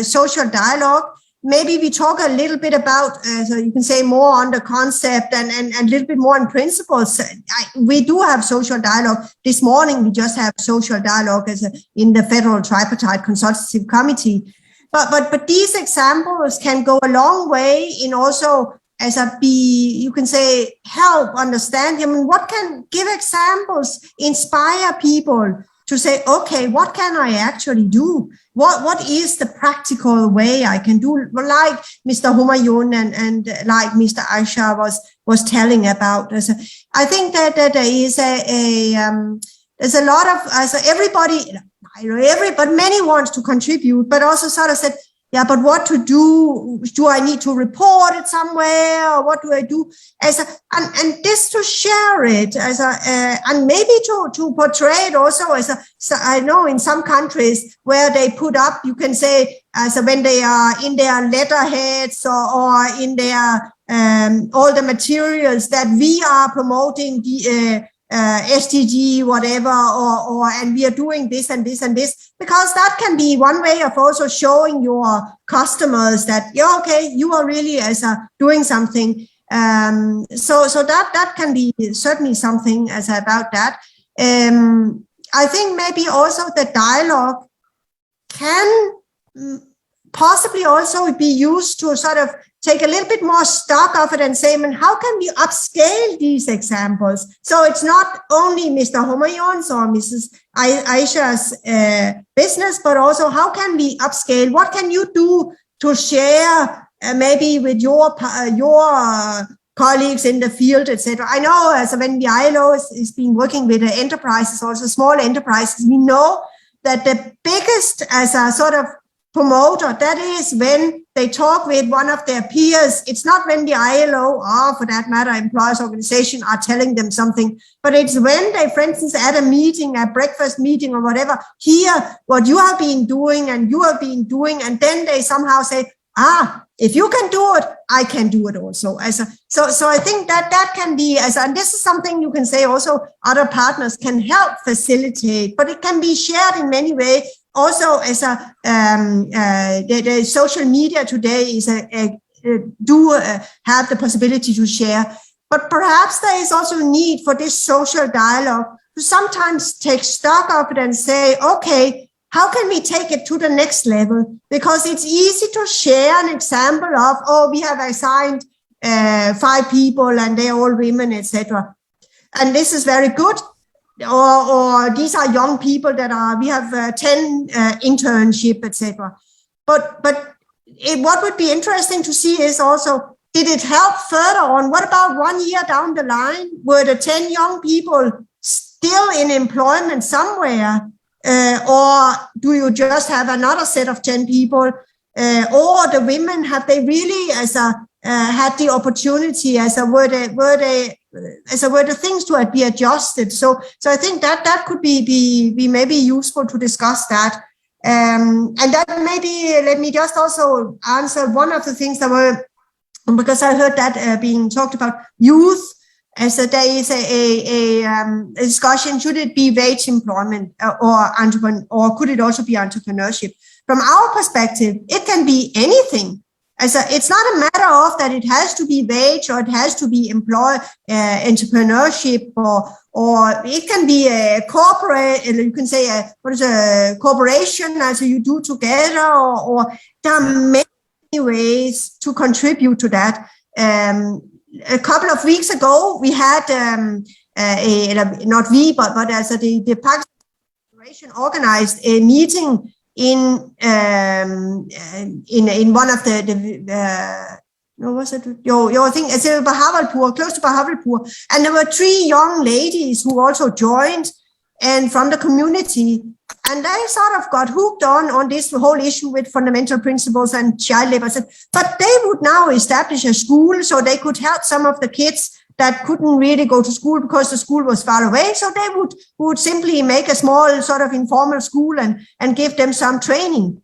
social dialogue, maybe we talk a little bit about, so you can say more on the concept and a little bit more on principles. We do have social dialogue. This morning, we just have social dialogue in the Federal Tripartite Consultative Committee. But these examples can go a long way in also you can say, help understand. I mean, what can give examples, inspire people to say, okay, what can I actually do? What is the practical way I can do? Like Mr. Humayun and like Mr. Ayesha was telling about. I think that there is there's a lot of everybody. But many want to contribute, but also sort of said, yeah, but what to do? Do I need to report it somewhere, or what do I do? And this to share it and maybe to portray it also so I know in some countries where they put up, you can say, when they are in their letterheads or in their all the materials that we are promoting the SDG, whatever, and we are doing this and this and this, because that can be one way of also showing your customers that, yeah, okay, you are really doing something. So that can be certainly something about that. I think maybe also the dialogue can possibly also be used to sort of take a little bit more stock of it and say, how can we upscale these examples? So it's not only Mr. Humayun's or Mrs. Ayesha's business, but also how can we upscale? What can you do to share maybe with your colleagues in the field, etc.? I know when the ILO is been working with the enterprises, also small enterprises, we know that the biggest sort of promoter, that is when they talk with one of their peers. It's not when the ILO or, for that matter, employers organization are telling them something, but it's when they, for instance, at a meeting, a breakfast meeting or whatever, hear what you have been doing and you have been doing, and then they somehow say, if you can do it, I can do it also. So I think that can be, and this is something you can say also other partners can help facilitate, but it can be shared in many ways. Also, as the social media today is have the possibility to share, but perhaps there is also a need for this social dialogue to sometimes take stock of it and say, okay, how can we take it to the next level? Because it's easy to share an example of, we have assigned 5 people and they're all women, etc. And this is very good. Or these are young people that we have 10 internship, etc. But what would be interesting to see is also, did it help further on? What about 1 year down the line? Were the 10 young people still in employment somewhere? Or do you just have another set of 10 people? Or the women, have they really had the opportunity? Were the things to be adjusted? So I think that could be maybe useful to discuss that. And that maybe, let me just also answer one of the things that were, because I heard that being talked about, youth. As there is a discussion, should it be wage employment or could it also be entrepreneurship? From our perspective, it can be anything. It's not a matter of that it has to be wage or it has to be entrepreneurship or it can be a corporate, you can say a corporation as you do together, or there are many ways to contribute to that. A couple of weeks ago, we had but as the Pakistan Federation organized a meeting in one of the was it? I think it's Bahawalpur, close to Bahawalpur, and there were 3 young ladies who also joined, and from the community. And they sort of got hooked on this whole issue with fundamental principles and child labor. But they would now establish a school so they could help some of the kids that couldn't really go to school because the school was far away. So they would simply make a small sort of informal school and give them some training.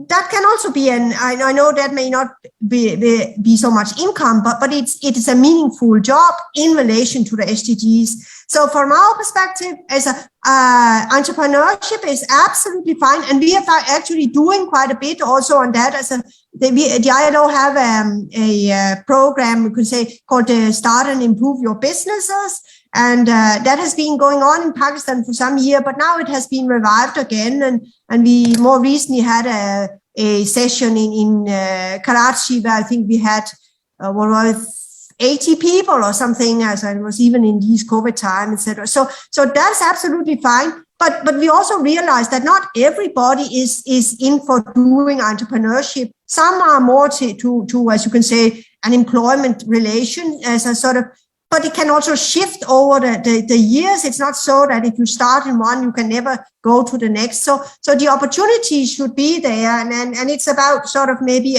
That can also be, I know that may not be so much income, but it is a meaningful job in relation to the SDGs. So from our perspective, entrepreneurship is absolutely fine, and we are actually doing quite a bit also on that. The ILO have a program, you could say, called Start and Improve Your Businesses, and that has been going on in Pakistan for some years, but now it has been revived again, and we more recently had a session in Karachi where I think we had 80 people or something, as it was even in these COVID time, etc. So that's absolutely fine. But we also realize that not everybody is in for doing entrepreneurship. Some are more to as you can say, an employment relation as a sort of, but it can also shift over the years. It's not so that if you start in one, you can never go to the next. So the opportunities should be there, and it's about sort of maybe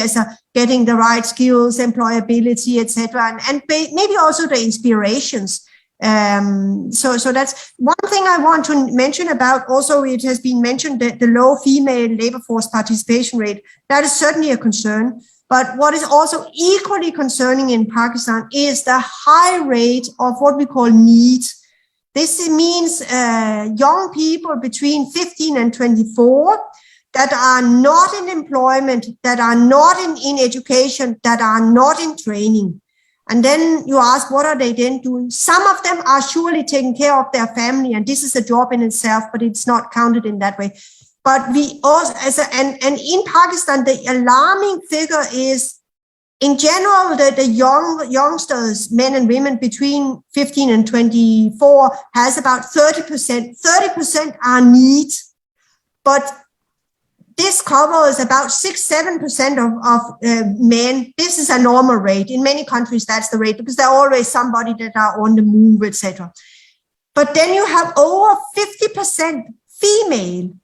getting the right skills, employability, etc., and maybe also the inspirations. So that's one thing I want to mention about. Also, it has been mentioned that the low female labor force participation rate. That is certainly a concern. But what is also equally concerning in Pakistan is the high rate of what we call NEET. This means young people between 15 and 24 that are not in employment, that are not in education, that are not in training. And then you ask, what are they then doing? Some of them are surely taking care of their family, and this is a job in itself, but it's not counted in that way. But we also, and in Pakistan, the alarming figure is, in general, the youngsters, men and women between 15 and 24, has about 30%. 30% are NEET, but this covers about 6-7% of men. This is a normal rate. In many countries, that's the rate, because there are always somebody that are on the move, etc. But then you have over 50% female.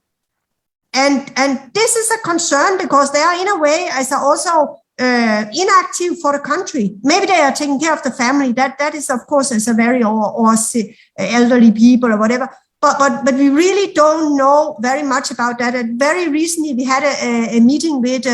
And this is a concern because they are in a way as also inactive for the country. Maybe they are taking care of the family. That is of course as a very or elderly people or whatever. But we really don't know very much about that. And very recently we had a meeting with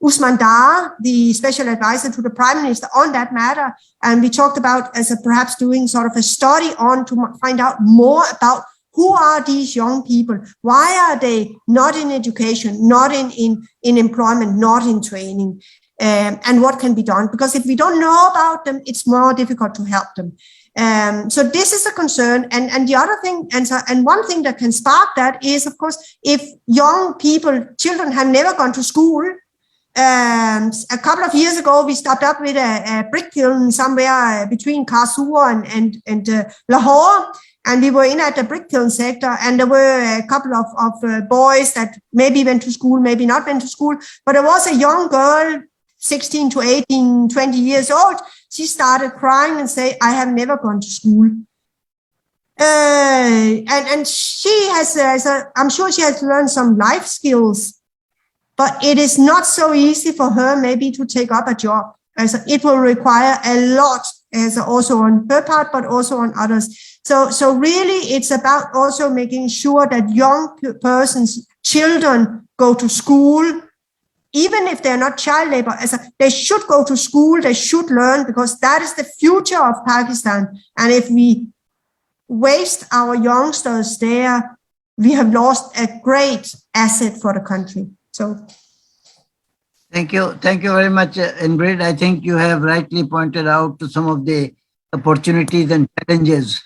Usman Dar, the special advisor to the Prime Minister on that matter. And we talked about as perhaps doing sort of a study on to find out more about who are these young people? Why are they not in education, not in employment, not in training? And what can be done? Because if we don't know about them, it's more difficult to help them. So this is a concern. And the other thing, and one thing that can spark that is, of course, if young people, children have never gone to school. A couple of years ago, we stopped up with a brick kiln somewhere between Kasur and Lahore. And we were in at the brick kiln sector, and there were a couple of boys that maybe went to school, maybe not went to school. But there was a young girl, 16 to 18, 20 years old. She started crying and say, I have never gone to school. And she has, I'm sure she has learned some life skills, but it is not so easy for her maybe to take up a job. As it will require a lot, as also on her part, but also on others. So really, it's about also making sure that young persons, children, go to school, even if they're not child labor. They should go to school, they should learn, because that is the future of Pakistan. And if we waste our youngsters there, we have lost a great asset for the country. So. Thank you very much, Ingrid. I think you have rightly pointed out to some of the opportunities and challenges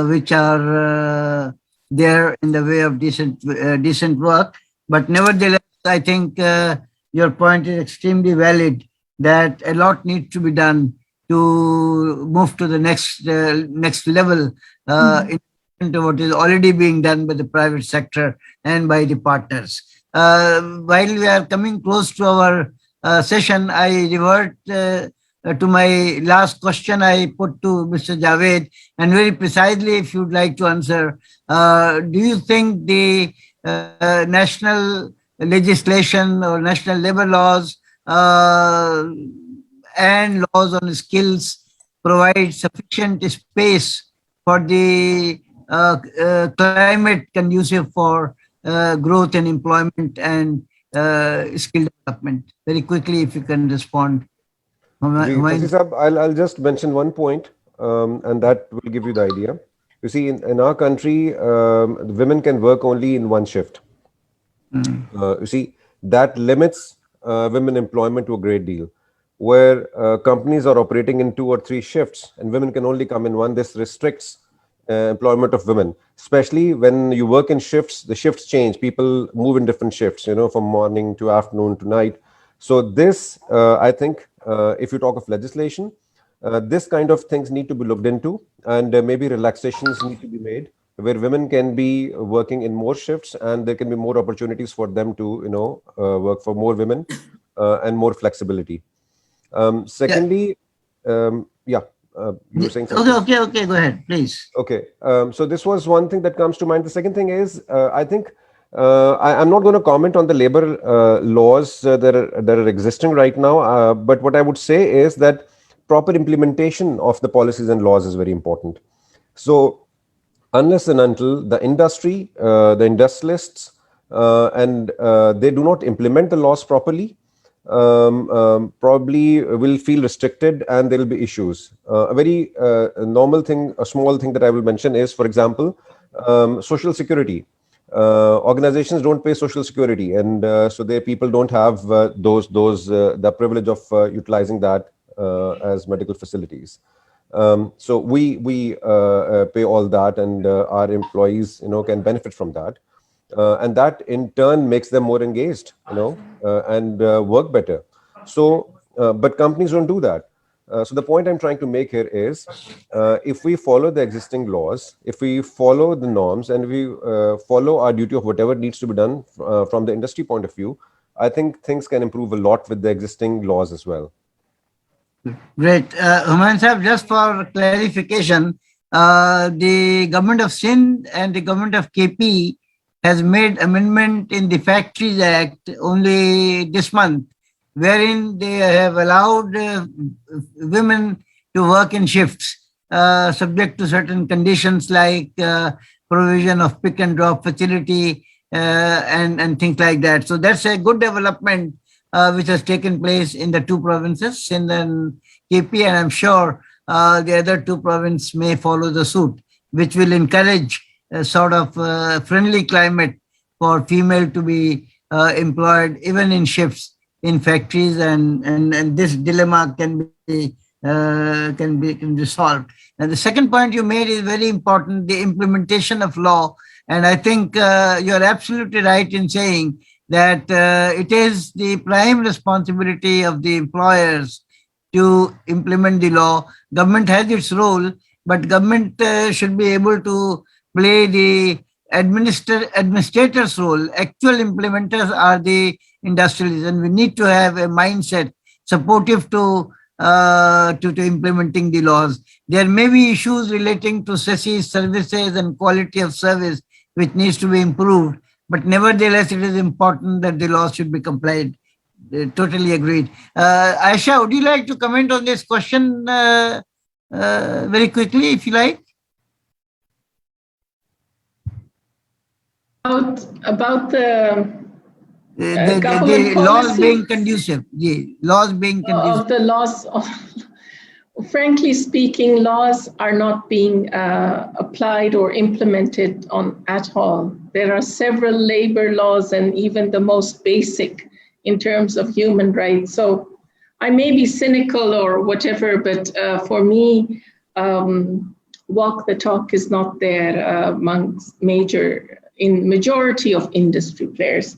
which are there in the way of decent work. But nevertheless, I think your point is extremely valid, that a lot needs to be done to move to the next level in what is already being done by the private sector and by the partners. While we are coming close to our session, I revert to my last question I put to Mr. Javed, and very precisely, if you'd like to answer, do you think the national legislation or national labor laws and laws on skills provide sufficient space for the climate conducive for growth and employment and skill development? Very quickly, if you can respond. I'll just mention one point, and that will give you the idea. You see, in our country, women can work only in one shift. You see, that limits women employment to a great deal. Where companies are operating in 2 or 3 shifts and women can only come in one, this restricts employment of women, especially when you work in shifts. The shifts change, people move in different shifts, from morning to afternoon to night. So this, I think, if you talk of legislation, this kind of things need to be looked into, and maybe relaxations need to be made where women can be working in more shifts and there can be more opportunities for them to, work for more women and more flexibility. Secondly, you were saying something. Okay, go ahead, please. Okay, so this was one thing that comes to mind. The second thing is, I think I'm not going to comment on the labor laws that are existing right now, but what I would say is that proper implementation of the policies and laws is very important. So unless and until the industry, the industrialists, and they do not implement the laws properly, probably will feel restricted and there will be issues. A very normal thing, a small thing that I will mention is, for example, social security. Organizations don't pay social security, and so their people don't have the privilege of utilizing that as medical facilities. So we pay all that, and our employees, can benefit from that. And that in turn makes them more engaged, and work better. So, but companies don't do that. So the point I'm trying to make here is, if we follow the existing laws, if we follow the norms, and we follow our duty of whatever needs to be done from the industry point of view, I think things can improve a lot with the existing laws as well. Great. Humayun Sahib, just for clarification, the government of Sindh and the government of KP has made amendment in the Factories Act only this month, wherein they have allowed women to work in shifts, subject to certain conditions like provision of pick and drop facility and things like that. So that's a good development which has taken place in the two provinces, Sindh and KP, and I'm sure the other two provinces may follow the suit, which will encourage a sort of friendly climate for female to be employed even in shifts in factories, and this dilemma can be solved. And the second point you made is very important: the implementation of law. And I think you're absolutely right in saying that it is the prime responsibility of the employers to implement the law. Government has its role, but government should be able to play the administrator's role. Actual implementers are the industrialists, and we need to have a mindset supportive to implementing the laws. There may be issues relating to cesses, services, and quality of service which needs to be improved, but nevertheless, it is important that the laws should be complied. Totally agreed. Ayesha, would you like to comment on this question very quickly, if you like? About the laws being conducive. The laws being conducive. Of the laws, frankly speaking, laws are not being applied or implemented at all. There are several labor laws and even the most basic in terms of human rights. So I may be cynical or whatever, but for me, walk the talk is not there amongst majority of industry players.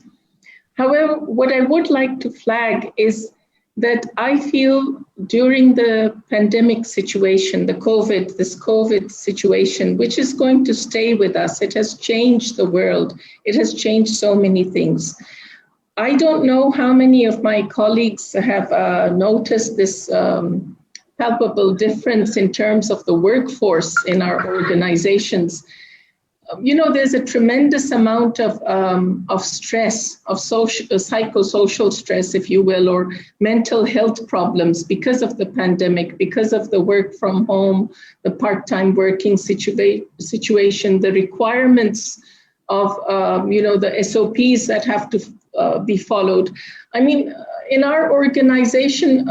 However, what I would like to flag is that I feel during the pandemic situation, this COVID situation, which is going to stay with us, it has changed the world. It has changed so many things. I don't know how many of my colleagues have noticed this palpable difference in terms of the workforce in our organizations. There's a tremendous amount of stress, of psychosocial stress, if you will, or mental health problems because of the pandemic, because of the work from home, the part-time working situation, the requirements of, the SOPs that have to be followed. I mean, in our organization,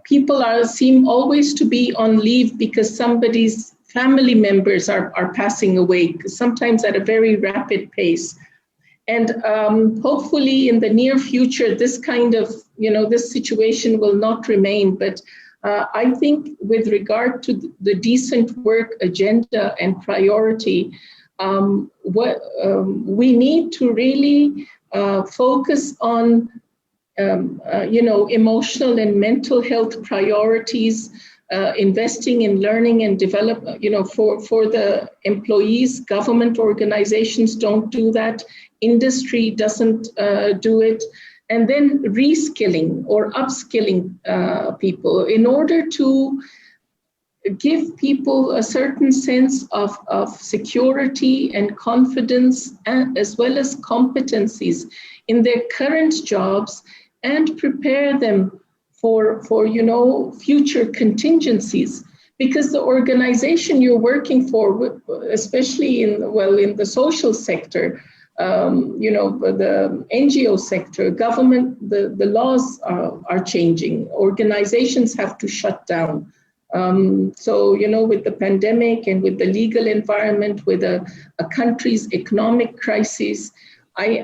people seem always to be on leave because somebody's family members are passing away, sometimes at a very rapid pace. And hopefully in the near future, this kind of, this situation will not remain. But I think with regard to the decent work agenda and priority, we need to really focus on, emotional and mental health priorities, investing in learning and development, for the employees. Government organizations don't do that. Industry doesn't do it. And then reskilling or upskilling people in order to give people a certain sense of security and confidence, as well as competencies in their current jobs, and prepare them for future contingencies, because the organization you're working for, especially in the social sector, the NGO sector, government, the laws are changing. Organizations have to shut down. So with the pandemic and with the legal environment, with a country's economic crisis, I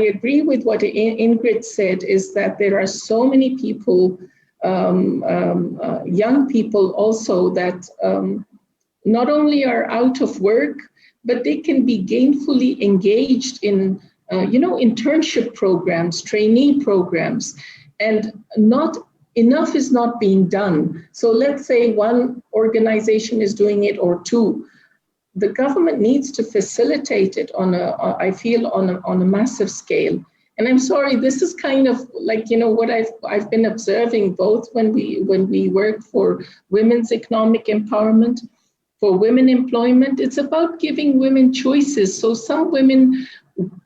agree with what Ingrid said, is that there are so many people, young people also, that not only are out of work, but they can be gainfully engaged in, internship programs, trainee programs, and not enough is not being done. So let's say one organization is doing it, or two. The government needs to facilitate it on a massive scale. And I'm sorry, this is kind of like, what I've been observing, both when we work for women's economic empowerment, for women employment. It's about giving women choices. So some women,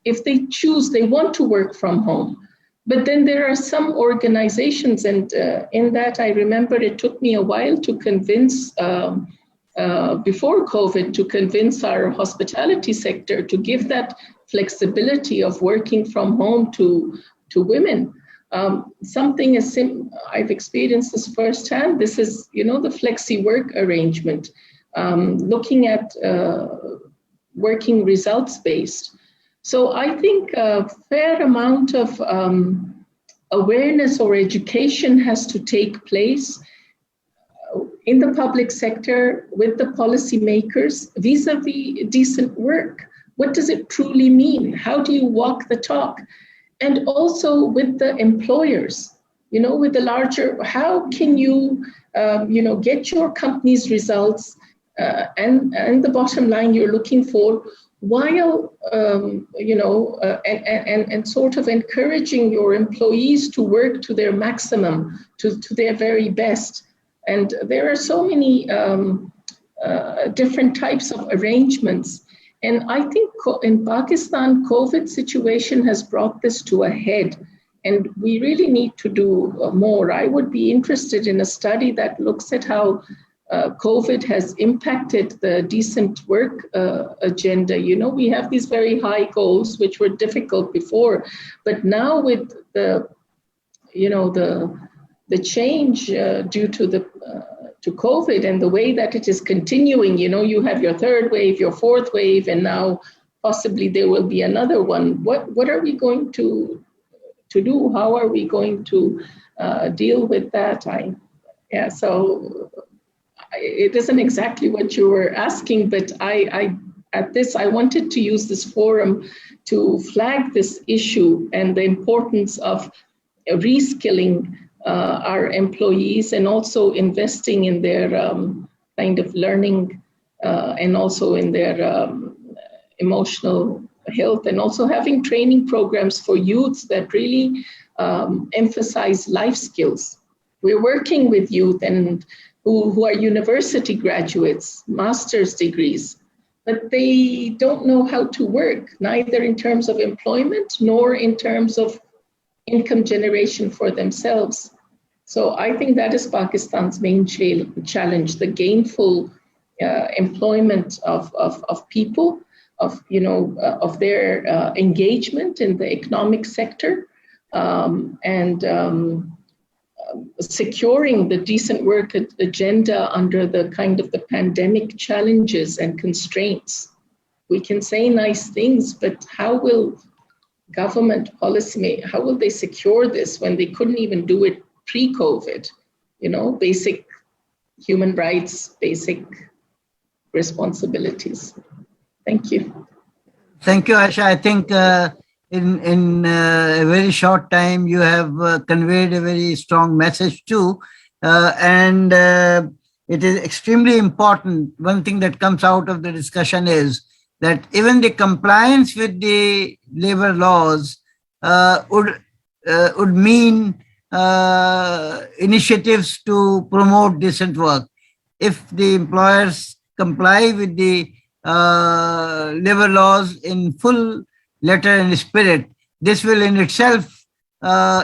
if they choose, they want to work from home. But then there are some organizations, and in that I remember it took me a while to convince, before COVID, to convince our hospitality sector to give that flexibility of working from home to women. Something as I've experienced this firsthand. This is, the flexi work arrangement, looking at working results based. So I think a fair amount of awareness or education has to take place in the public sector with the policymakers vis-a-vis decent work. What does it truly mean? How do you walk the talk? And also with the employers, with the larger, how can you, get your company's results and the bottom line you're looking for, while, and sort of encouraging your employees to work to their maximum, to their very best. And there are so many different types of arrangements. And I think in Pakistan, COVID situation has brought this to a head, and we really need to do more. I would be interested in a study that looks at how COVID has impacted the decent work agenda. We have these very high goals, which were difficult before, but now with the change due to COVID and the way that it is continuing, you have your third wave, your fourth wave, and now possibly there will be another one. What are we going to do? How are we going to deal with that? So it isn't exactly what you were asking, but I wanted to use this forum to flag this issue and the importance of reskilling our employees, and also investing in their kind of learning and also in their emotional health, and also having training programs for youths that really emphasize life skills. We're working with youth and who are university graduates, master's degrees, but they don't know how to work, neither in terms of employment nor in terms of income generation for themselves. So I think that is Pakistan's main challenge, the gainful employment of people, of their engagement in the economic sector, and securing the decent work agenda under the kind of the pandemic challenges and constraints. We can say nice things, but how will government policy, how will they secure this when they couldn't even do it pre-COVID? Basic human rights, basic responsibilities. Thank you. Thank you, Ayesha. I think in a very short time, you have conveyed a very strong message too. And it is extremely important. One thing that comes out of the discussion is that even the compliance with the labor laws would mean initiatives to promote decent work. If the employers comply with the labor laws in full letter and spirit, this will in itself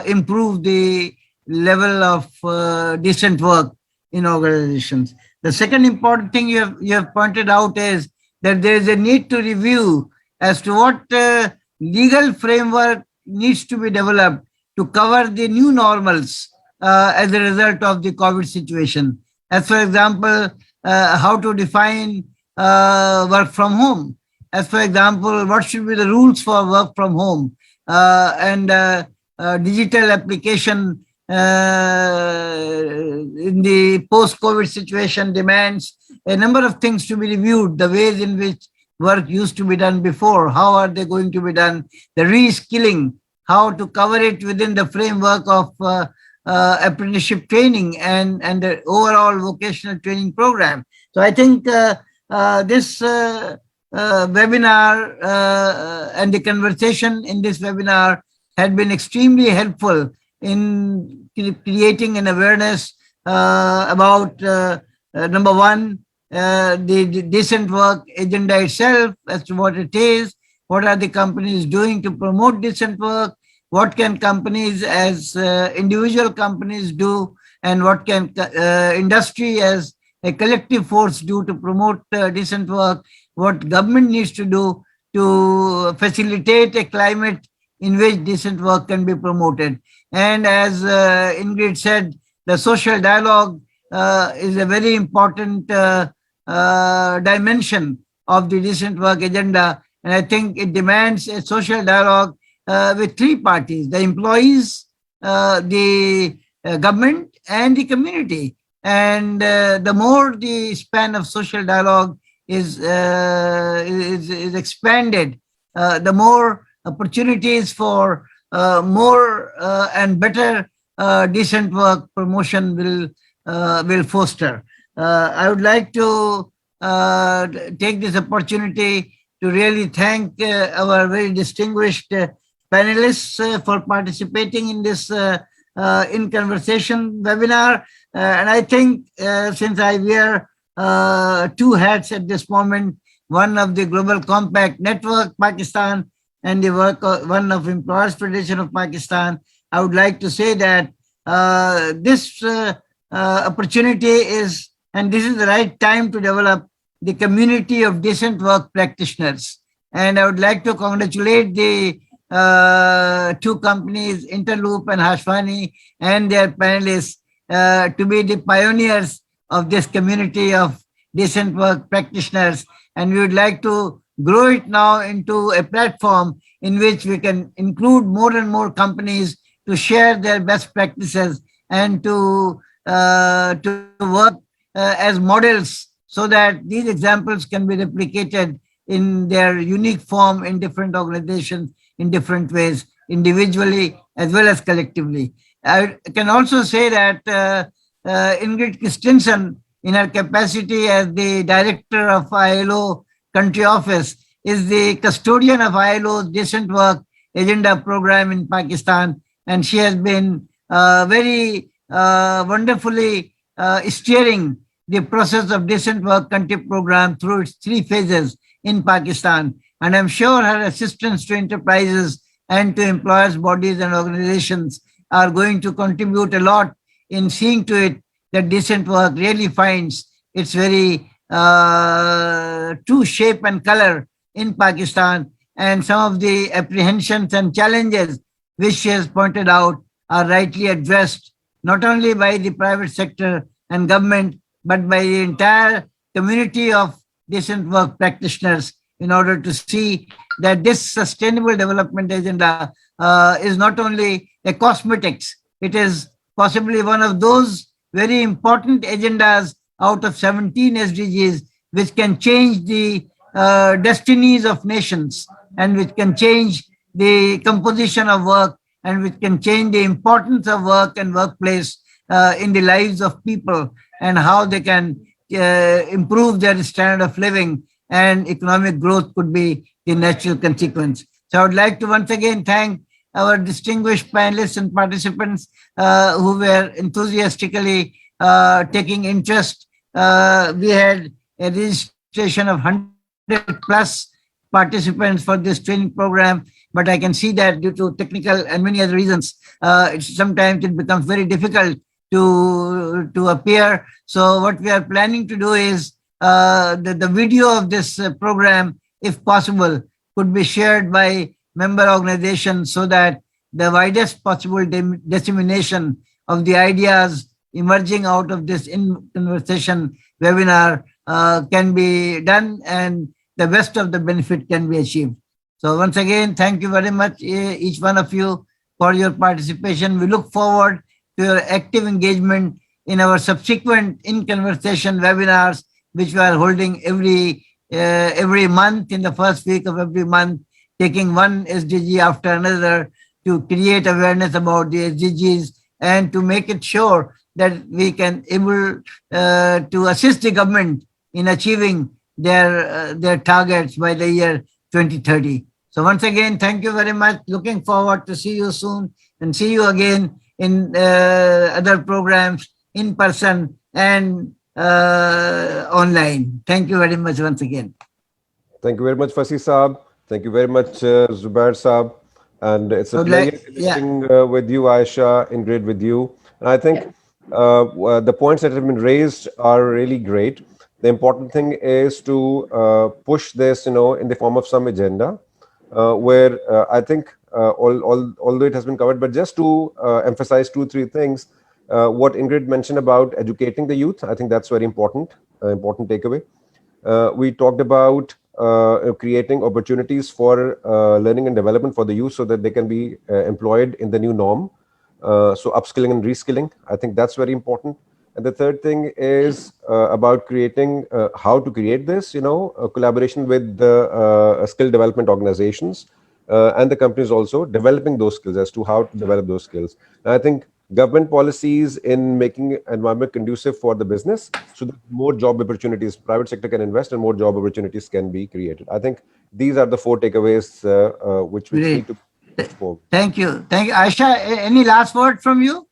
improve the level of decent work in organizations. The second important thing you have pointed out is that there is a need to review as to what legal framework needs to be developed to cover the new normals as a result of the COVID situation. As for example, how to define work from home. As for example, what should be the rules for work from home, and digital application in the post-COVID situation demands a number of things to be reviewed, the ways in which work used to be done before, how are they going to be done, the reskilling, how to cover it within the framework of apprenticeship training and the overall vocational training program. So I think this webinar and the conversation in this webinar had been extremely helpful in creating an awareness about number one, the decent work agenda itself as to what it is, what are the companies doing to promote decent work, what can companies as individual companies do, and what can industry as a collective force do to promote decent work, what government needs to do to facilitate a climate in which decent work can be promoted. And as Ingrid said, the social dialogue is a very important dimension of the decent work agenda. And I think it demands a social dialogue with three parties: the employees, the government, and the community. And the more the span of social dialogue is expanded, the more opportunities for more and better decent work promotion will foster. I would like to take this opportunity to really thank our very distinguished panelists for participating in this in conversation webinar. And I think since I wear two hats at this moment, one of the Global Compact Network Pakistan and the one of Employers Federation of Pakistan, I would like to say that this opportunity is, and this is the right time to develop the community of decent work practitioners. And I would like to congratulate the two companies, Interloop and Hashoo, and their panelists to be the pioneers of this community of decent work practitioners. And we would like to grow it now into a platform in which we can include more and more companies to share their best practices and to work as models so that these examples can be replicated in their unique form in different organizations in different ways, individually as well as collectively. I can also say that Ingrid Christensen, in her capacity as the director of ILO country office, is the custodian of ILO's decent work agenda program in Pakistan. And she has been very wonderfully steering the process of decent work country program through its three phases in Pakistan. And I'm sure her assistance to enterprises and to employers, bodies and organizations are going to contribute a lot in seeing to it that decent work really finds its very true shape and color in Pakistan. And some of the apprehensions and challenges which she has pointed out are rightly addressed, not only by the private sector and government, but by the entire community of decent work practitioners, in order to see that this sustainable development agenda is not only a cosmetics, it is possibly one of those very important agendas out of 17 SDGs, which can change the destinies of nations, and which can change the composition of work, and which can change the importance of work and workplace in the lives of people, and how they can improve their standard of living, and economic growth could be the natural consequence. So I would like to once again thank our distinguished panelists and participants who were enthusiastically taking interest. We had a registration of 100 plus participants for this training program, but I can see that due to technical and many other reasons, sometimes it becomes very difficult to appear. So what we are planning to do is the video of this program, if possible, could be shared by member organizations so that the widest possible dissemination of the ideas emerging out of this in-conversation webinar can be done, and the best of the benefit can be achieved. So once again, thank you very much, each one of you, for your participation. We look forward to your active engagement in our subsequent in-conversation webinars, which we are holding every month, in the first week of every month, taking one SDG after another to create awareness about the SDGs and to make it sure that we can able to assist the government in achieving their targets by the year 2030. So once again, thank you very much. Looking forward to see you soon and see you again in other programs in person and online. Thank you very much once again. Thank you very much, Fasi Saab. Thank you very much, Zubair Saab. And it's a pleasure connecting with you, Ayesha, Ingrid, with you. And I think the points that have been raised are really great. The important thing is to push this, in the form of some agenda, where I think, although it has been covered, but just to emphasize 2-3 things, what Ingrid mentioned about educating the youth, I think that's very important takeaway. We talked about creating opportunities for learning and development for the youth so that they can be employed in the new norm. So upskilling and reskilling, I think that's very important. And the third thing is about creating how to create this, a collaboration with the skill development organizations and the companies also developing those skills as to how to develop those skills. And I think government policies in making environment conducive for the business so that more job opportunities, private sector can invest and more job opportunities can be created. I think these are the 4 takeaways which we need to forward. Thank you. Thank you. Ayesha, any last word from you?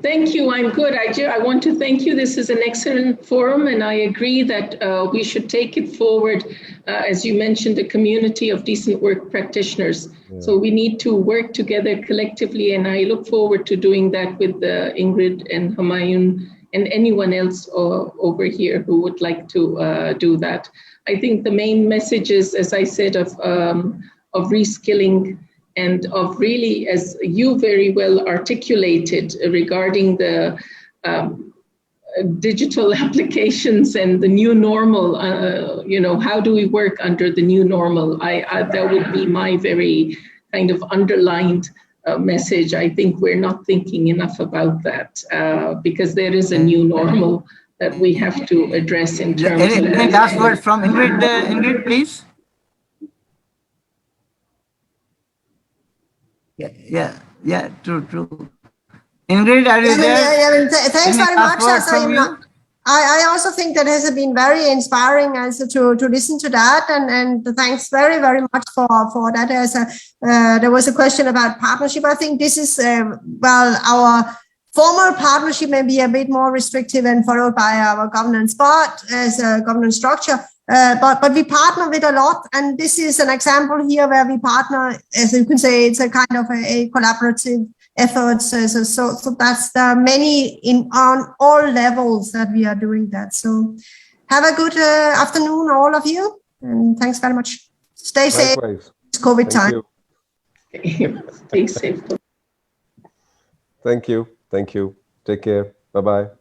Thank you. I'm good. I want to thank you. This is an excellent forum, and I agree that we should take it forward, as you mentioned, a community of decent work practitioners. Yeah. So we need to work together collectively, and I look forward to doing that with Ingrid and Humayun and anyone else over here who would like to do that. I think the main message is, as I said, of reskilling, and of really, as you very well articulated, regarding the digital applications and the new normal, how do we work under the new normal? That would be my very kind of underlined message. I think we're not thinking enough about that because there is a new normal that we have to address in terms of... Any last word from Ingrid, Ingrid, please? Yeah, true. Ingrid, are you there? Thanks very much. I also think that has been very inspiring also to listen to that, and thanks very, very much for that. There was a question about partnership. I think this is, our formal partnership may be a bit more restrictive and followed by our governance, but as a governance structure. But we partner with a lot, and this is an example here where we partner, as you can say, it's a kind of a collaborative effort. So that's the many on all levels that we are doing that. So have a good afternoon, all of you, and thanks very much. Stay safe. Likewise. It's COVID time. Stay safe. Thank you. Take care. Bye-bye.